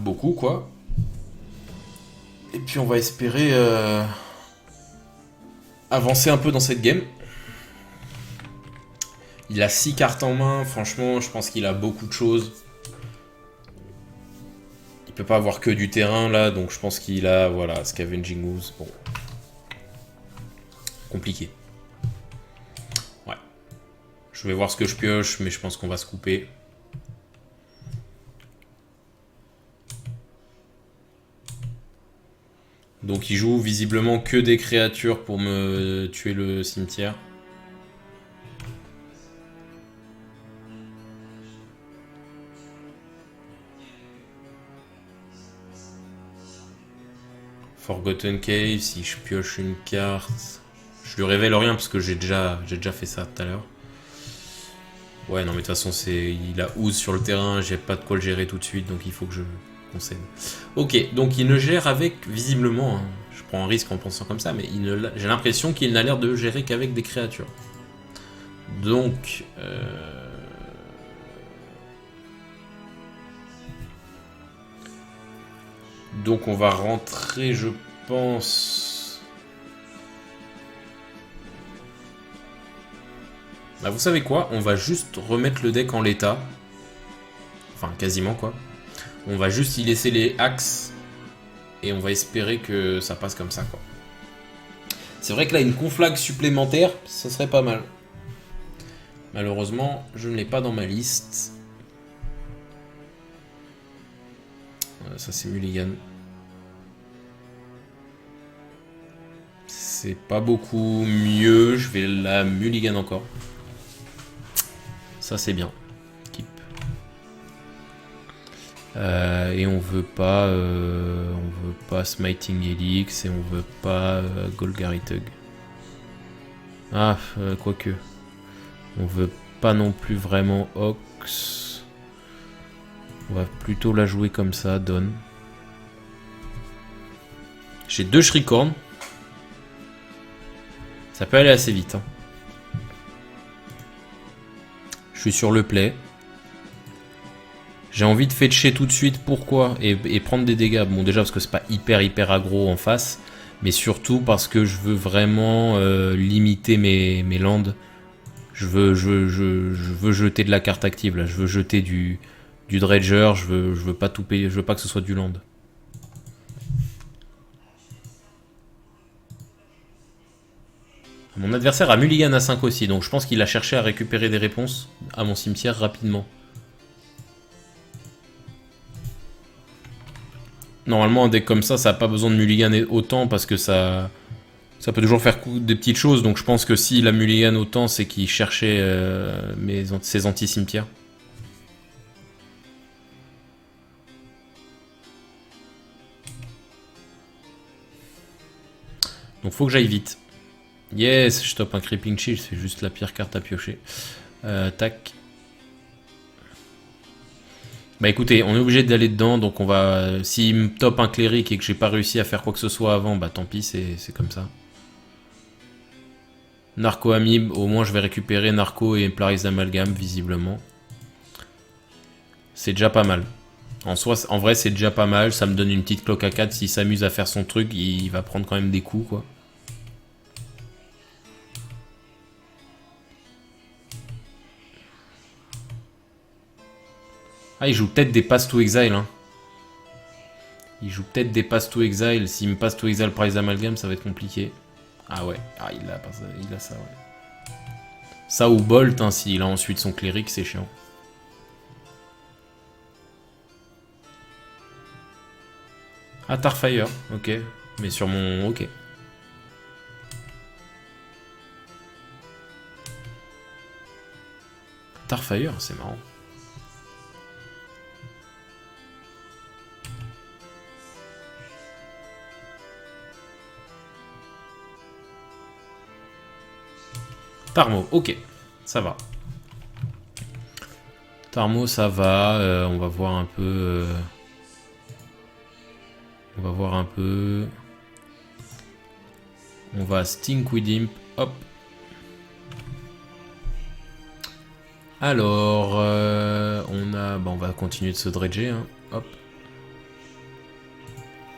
beaucoup quoi. Et puis on va espérer avancer un peu dans cette game. Il a 6 cartes en main, franchement je pense qu'il a beaucoup de choses. Il peut pas avoir que du terrain là, donc je pense qu'il a voilà Scavenging Ooze. Bon. Compliqué. Je vais voir ce que je pioche, mais je pense qu'on va se couper. Donc il joue visiblement que des créatures pour me tuer le cimetière. Forgotten Cave, si je pioche une carte... Je lui révèle rien parce que j'ai déjà fait ça tout à l'heure. Ouais, non, mais de toute façon, il a Ooze sur le terrain, j'ai pas de quoi le gérer tout de suite, donc il faut que je concède. Ok, donc il ne gère avec, visiblement, hein, je prends un risque en pensant comme ça, mais j'ai l'impression qu'il n'a l'air de gérer qu'avec des créatures. Donc... Donc on va rentrer, je pense... Bah vous savez quoi, on va juste remettre le deck en l'état. Enfin quasiment quoi. On va juste y laisser les axes. Et on va espérer que ça passe comme ça quoi. C'est vrai que là une conflag supplémentaire, ça serait pas mal. Malheureusement, je ne l'ai pas dans ma liste. Ça c'est Mulligan. C'est pas beaucoup mieux, je vais la Mulligan encore. Ça c'est bien. Keep. Et on veut pas Smiting Helix et on veut pas Golgari Tug. Ah, quoique. On veut pas non plus vraiment Ox. On va plutôt la jouer comme ça, Dawn. J'ai 2 Shriekhorn. Ça peut aller assez vite. Hein. Je suis sur le play. J'ai envie de fetcher tout de suite. Pourquoi et prendre des dégâts. Bon, déjà parce que c'est pas hyper aggro en face. Mais surtout parce que je veux vraiment limiter mes lands. Je veux jeter de la carte active. Là. Je veux jeter du Dredger. Je veux pas tout payer. Je veux pas que ce soit du land. Mon adversaire a Mulligan à 5 aussi, donc je pense qu'il a cherché à récupérer des réponses à mon cimetière rapidement. Normalement, un deck comme ça n'a pas besoin de mulligan autant parce que ça peut toujours faire des petites choses. Donc je pense que s'il a mulligan autant, c'est qu'il cherchait ses anti-cimetières. Donc faut que j'aille vite. Yes, je top un Creeping Chill, c'est juste la pire carte à piocher. Tac. Bah écoutez, on est obligé d'aller dedans, donc on va... S'il me top un cléric et que j'ai pas réussi à faire quoi que ce soit avant, bah tant pis, c'est comme ça. Narco Amib, au moins je vais récupérer Narco et Plaris d'Amalgame, visiblement. C'est déjà pas mal. En vrai, c'est déjà pas mal, ça me donne une petite cloque à 4, s'il s'amuse à faire son truc, il va prendre quand même des coups, quoi. Ah, il joue peut-être des Pass to Exile, hein. Il joue peut-être des Pass to Exile. S'il me passe to Exile Price d'Amalgame, ça va être compliqué. Ah ouais, ah, il a ça, ouais. Ça ou Bolt, hein, s'il a ensuite son cléric, c'est chiant. Ah, Tarfire, ok. Mais sur mon... ok. Tarfire, c'est marrant. Tarmo, ok, ça va. Tarmo, ça va. On va voir un peu. On va voir un peu. On va Stink with Imp. Hop. Alors, on a. Bah, on va continuer de se dredger. Hein. Hop.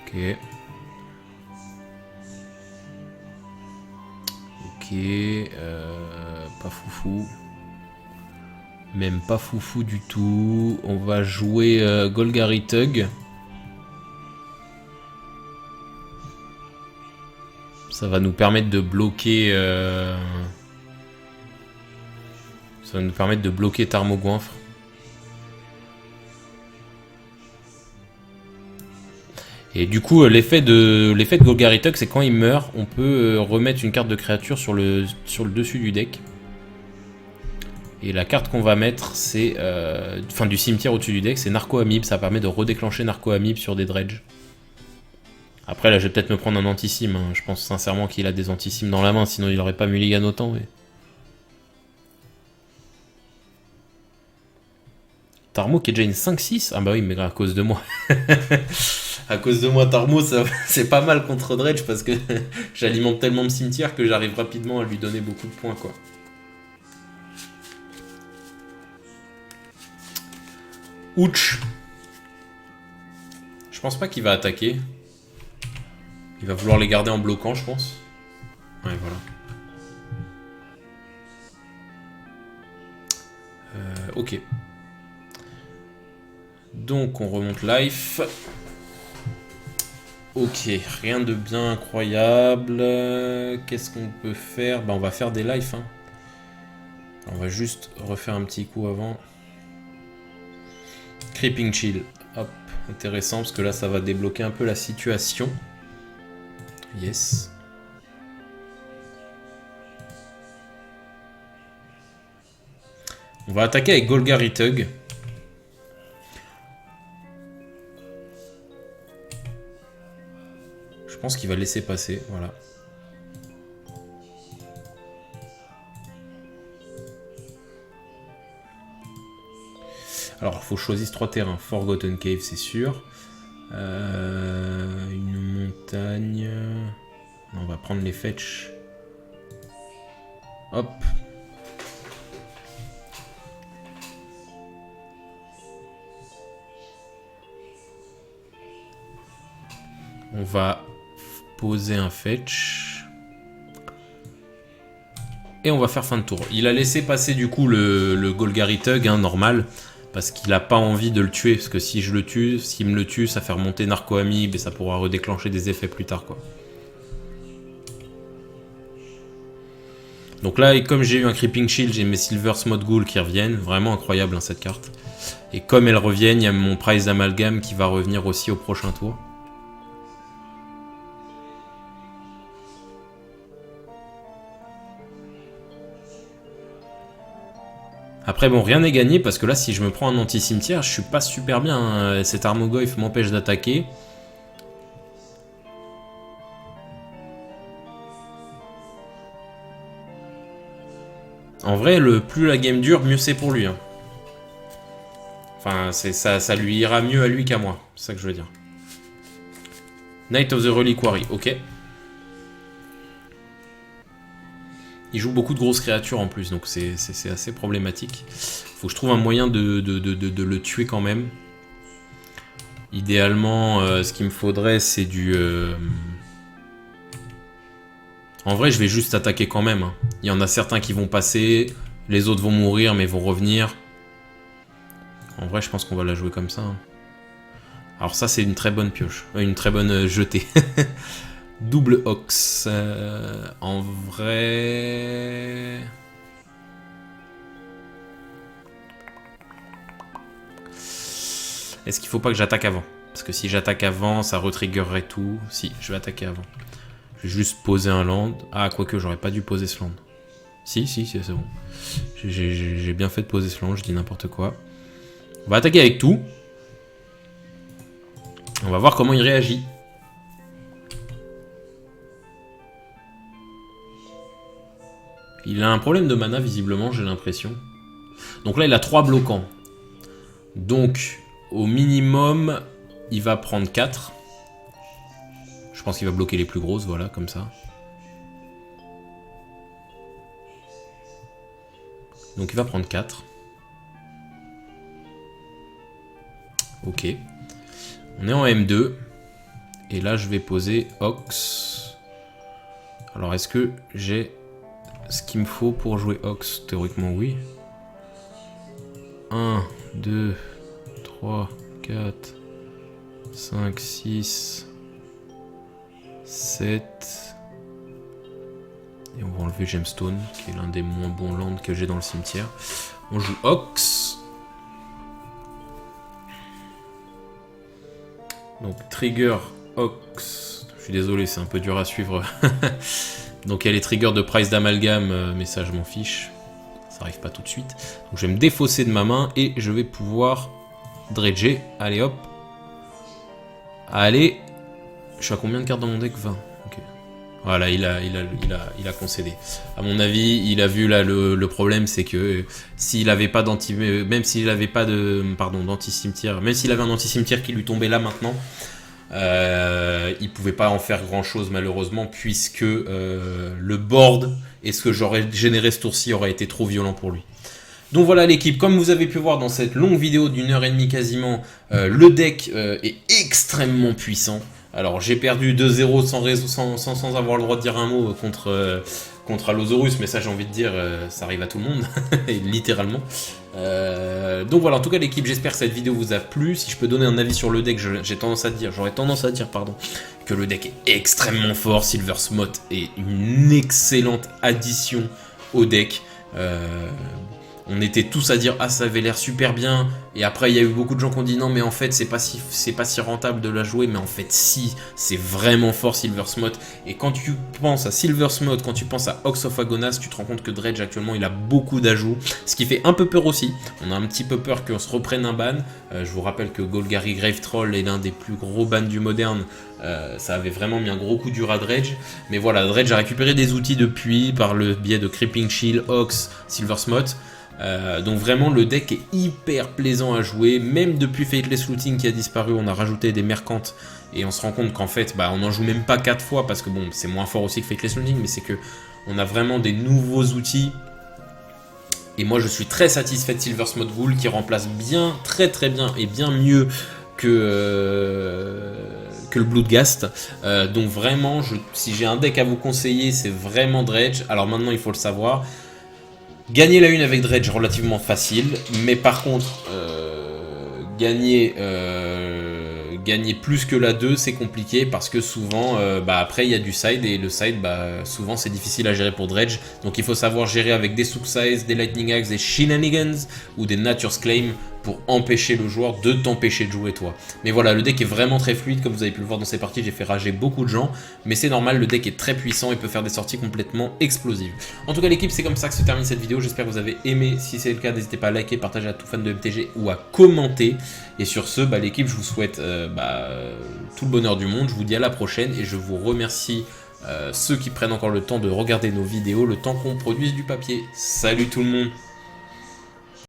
Ok. Ok, pas foufou. Même pas foufou du tout. On va jouer Golgari Tug. Ça va nous permettre de bloquer... Ça va nous permettre de bloquer Tarmogoinfre. Et du coup, l'effet de Golgari Tug, c'est quand il meurt, on peut remettre une carte de créature sur le dessus du deck. Et la carte qu'on va mettre, c'est... Enfin, du cimetière au-dessus du deck, c'est Narco Amib. Ça permet de redéclencher Narco Amib sur des dredges. Après, là, je vais peut-être me prendre un anti-sim. Hein. Je pense sincèrement qu'il a des anti-sims dans la main, sinon il n'aurait pas mulligan autant. Mais... Tarmo qui est déjà une 5-6. Ah bah oui, mais à cause de moi. À cause de moi, Tarmo, c'est pas mal contre Dredge parce que j'alimente tellement de cimetière que j'arrive rapidement à lui donner beaucoup de points, quoi. Ouch. Je pense pas qu'il va attaquer. Il va vouloir les garder en bloquant, je pense. Ouais, voilà. Ok. Donc, on remonte life. Ok, rien de bien incroyable. Qu'est-ce qu'on peut faire? Bah, on va faire des lives. Hein. On va juste refaire un petit coup avant. Creeping Chill. Hop, intéressant parce que là, ça va débloquer un peu la situation. Yes. On va attaquer avec Golgari Tug. Je pense qu'il va laisser passer, voilà. Alors, il faut choisir 3 terrains. Forgotten Cave, c'est sûr. Une montagne. On va prendre les fetch. Hop. On va poser un fetch. Et on va faire fin de tour. Il a laissé passer du coup le Golgari Tug, hein, normal. Parce qu'il n'a pas envie de le tuer. Parce que si je le tue, s'il me le tue, ça fait remonter Narco Amib et ça pourra redéclencher des effets plus tard, quoi. Donc là, et comme j'ai eu un Creeping Shield, j'ai mes Silver Smod Ghoul qui reviennent. Vraiment incroyable, hein, cette carte. Et comme elles reviennent, il y a mon Price d'Amalgame qui va revenir aussi au prochain tour. Après bon, rien n'est gagné parce que là si je me prends un anti-cimetière, je suis pas super bien, hein. Cet Armogoyf m'empêche d'attaquer. En vrai, plus la game dure, mieux c'est pour lui, hein. Enfin, ça lui ira mieux à lui qu'à moi, c'est ça que je veux dire. Knight of the Reliquary, ok. Il joue beaucoup de grosses créatures en plus, donc c'est assez problématique. Faut que je trouve un moyen de le tuer quand même. Idéalement, ce qu'il me faudrait, c'est du... En vrai, je vais juste attaquer quand même, hein. Il y en a certains qui vont passer, les autres vont mourir, mais vont revenir. En vrai, je pense qu'on va la jouer comme ça, hein. Alors ça, c'est une très bonne pioche, une très bonne jetée. Double Ox. En vrai... Est-ce qu'il faut pas que j'attaque avant? Parce que si j'attaque avant, ça retriggererait tout. Si, je vais attaquer avant. Je vais juste poser un land. Ah, quoique, j'aurais pas dû poser ce land. Si, c'est bon. J'ai bien fait de poser ce land, je dis n'importe quoi. On va attaquer avec tout. On va voir comment il réagit. Il a un problème de mana, visiblement, j'ai l'impression. Donc là, il a 3 bloquants. Donc, au minimum, il va prendre 4. Je pense qu'il va bloquer les plus grosses, voilà, comme ça. Donc il va prendre 4. Ok. On est en M2. Et là, je vais poser Ox. Alors, est-ce que j'ai ce qu'il me faut pour jouer Ox? Théoriquement, oui. 1, 2, 3, 4, 5, 6, 7. Et on va enlever Gemstone, qui est l'un des moins bons lands que j'ai dans le cimetière. On joue Ox. Donc trigger Ox. Je suis désolé, c'est un peu dur à suivre. Donc il y a les triggers de price d'amalgame, mais ça je m'en fiche. Ça arrive pas tout de suite. Donc je vais me défausser de ma main et je vais pouvoir dredger. Allez hop. Allez. Je suis à combien de cartes dans mon deck? 20. Ok. Voilà, il a concédé. À mon avis, il a vu là le problème, c'est que s'il avait pas même s'il avait pas d'anti-cimetière, même s'il avait un anti-cimetière qui lui tombait là maintenant, il pouvait pas en faire grand chose malheureusement, puisque le board et ce que j'aurais généré ce tour-ci aurait été trop violent pour lui. Donc voilà l'équipe, comme vous avez pu voir dans cette longue vidéo d'1h30 quasiment, le deck est extrêmement puissant. Alors j'ai perdu 2-0 sans avoir le droit de dire un mot contre Allosaurus, mais ça j'ai envie de dire, ça arrive à tout le monde, littéralement. Donc voilà, en tout cas l'équipe, j'espère que cette vidéo vous a plu. Si je peux donner un avis sur le deck, j'aurais tendance à dire que le deck est extrêmement fort. Silversmith est une excellente addition au deck. On était tous à dire ah ça avait l'air super bien, et après il y a eu beaucoup de gens qui ont dit non mais en fait c'est pas si rentable de la jouer, mais en fait si, c'est vraiment fort Silversmith. Et quand tu penses à Silversmith, quand tu penses à Ox of Agonas, tu te rends compte que Dredge actuellement il a beaucoup d'ajouts, ce qui fait un peu peur aussi. On a un petit peu peur qu'on se reprenne un ban. Je vous rappelle que Golgari Grave Troll est l'un des plus gros bans du moderne. Ça avait vraiment mis un gros coup dur à Dredge, mais voilà, Dredge a récupéré des outils depuis par le biais de Creeping Shield, Ox, Silversmith. Donc vraiment le deck est hyper plaisant à jouer. Même depuis Fateless Looting qui a disparu, on a rajouté des mercantes et on se rend compte qu'en fait on n'en joue même pas 4 fois, parce que bon c'est moins fort aussi que Fateless Looting, mais c'est que on a vraiment des nouveaux outils. Et moi je suis très satisfait de Silversmith Ghoul, qui remplace bien, très bien et bien mieux que le Bloodghast. Donc vraiment si j'ai un deck à vous conseiller, c'est vraiment Dredge. Alors maintenant il faut le savoir, gagner la 1 avec Dredge relativement facile, mais par contre gagner plus que la 2 c'est compliqué, parce que souvent après il y a du side, et le side souvent c'est difficile à gérer pour Dredge. Donc il faut savoir gérer avec des Sook Size, des Lightning Axe, des Shenanigans ou des Nature's Claim pour empêcher le joueur de t'empêcher de jouer toi. Mais voilà, le deck est vraiment très fluide, comme vous avez pu le voir dans ces parties, j'ai fait rager beaucoup de gens, mais c'est normal, le deck est très puissant et peut faire des sorties complètement explosives. En tout cas l'équipe, c'est comme ça que se termine cette vidéo, j'espère que vous avez aimé. Si c'est le cas, n'hésitez pas à liker, partager à tout fan de MTG ou à commenter. Et sur ce, l'équipe, je vous souhaite tout le bonheur du monde, je vous dis à la prochaine et je vous remercie ceux qui prennent encore le temps de regarder nos vidéos, le temps qu'on produise du papier. Salut tout le monde!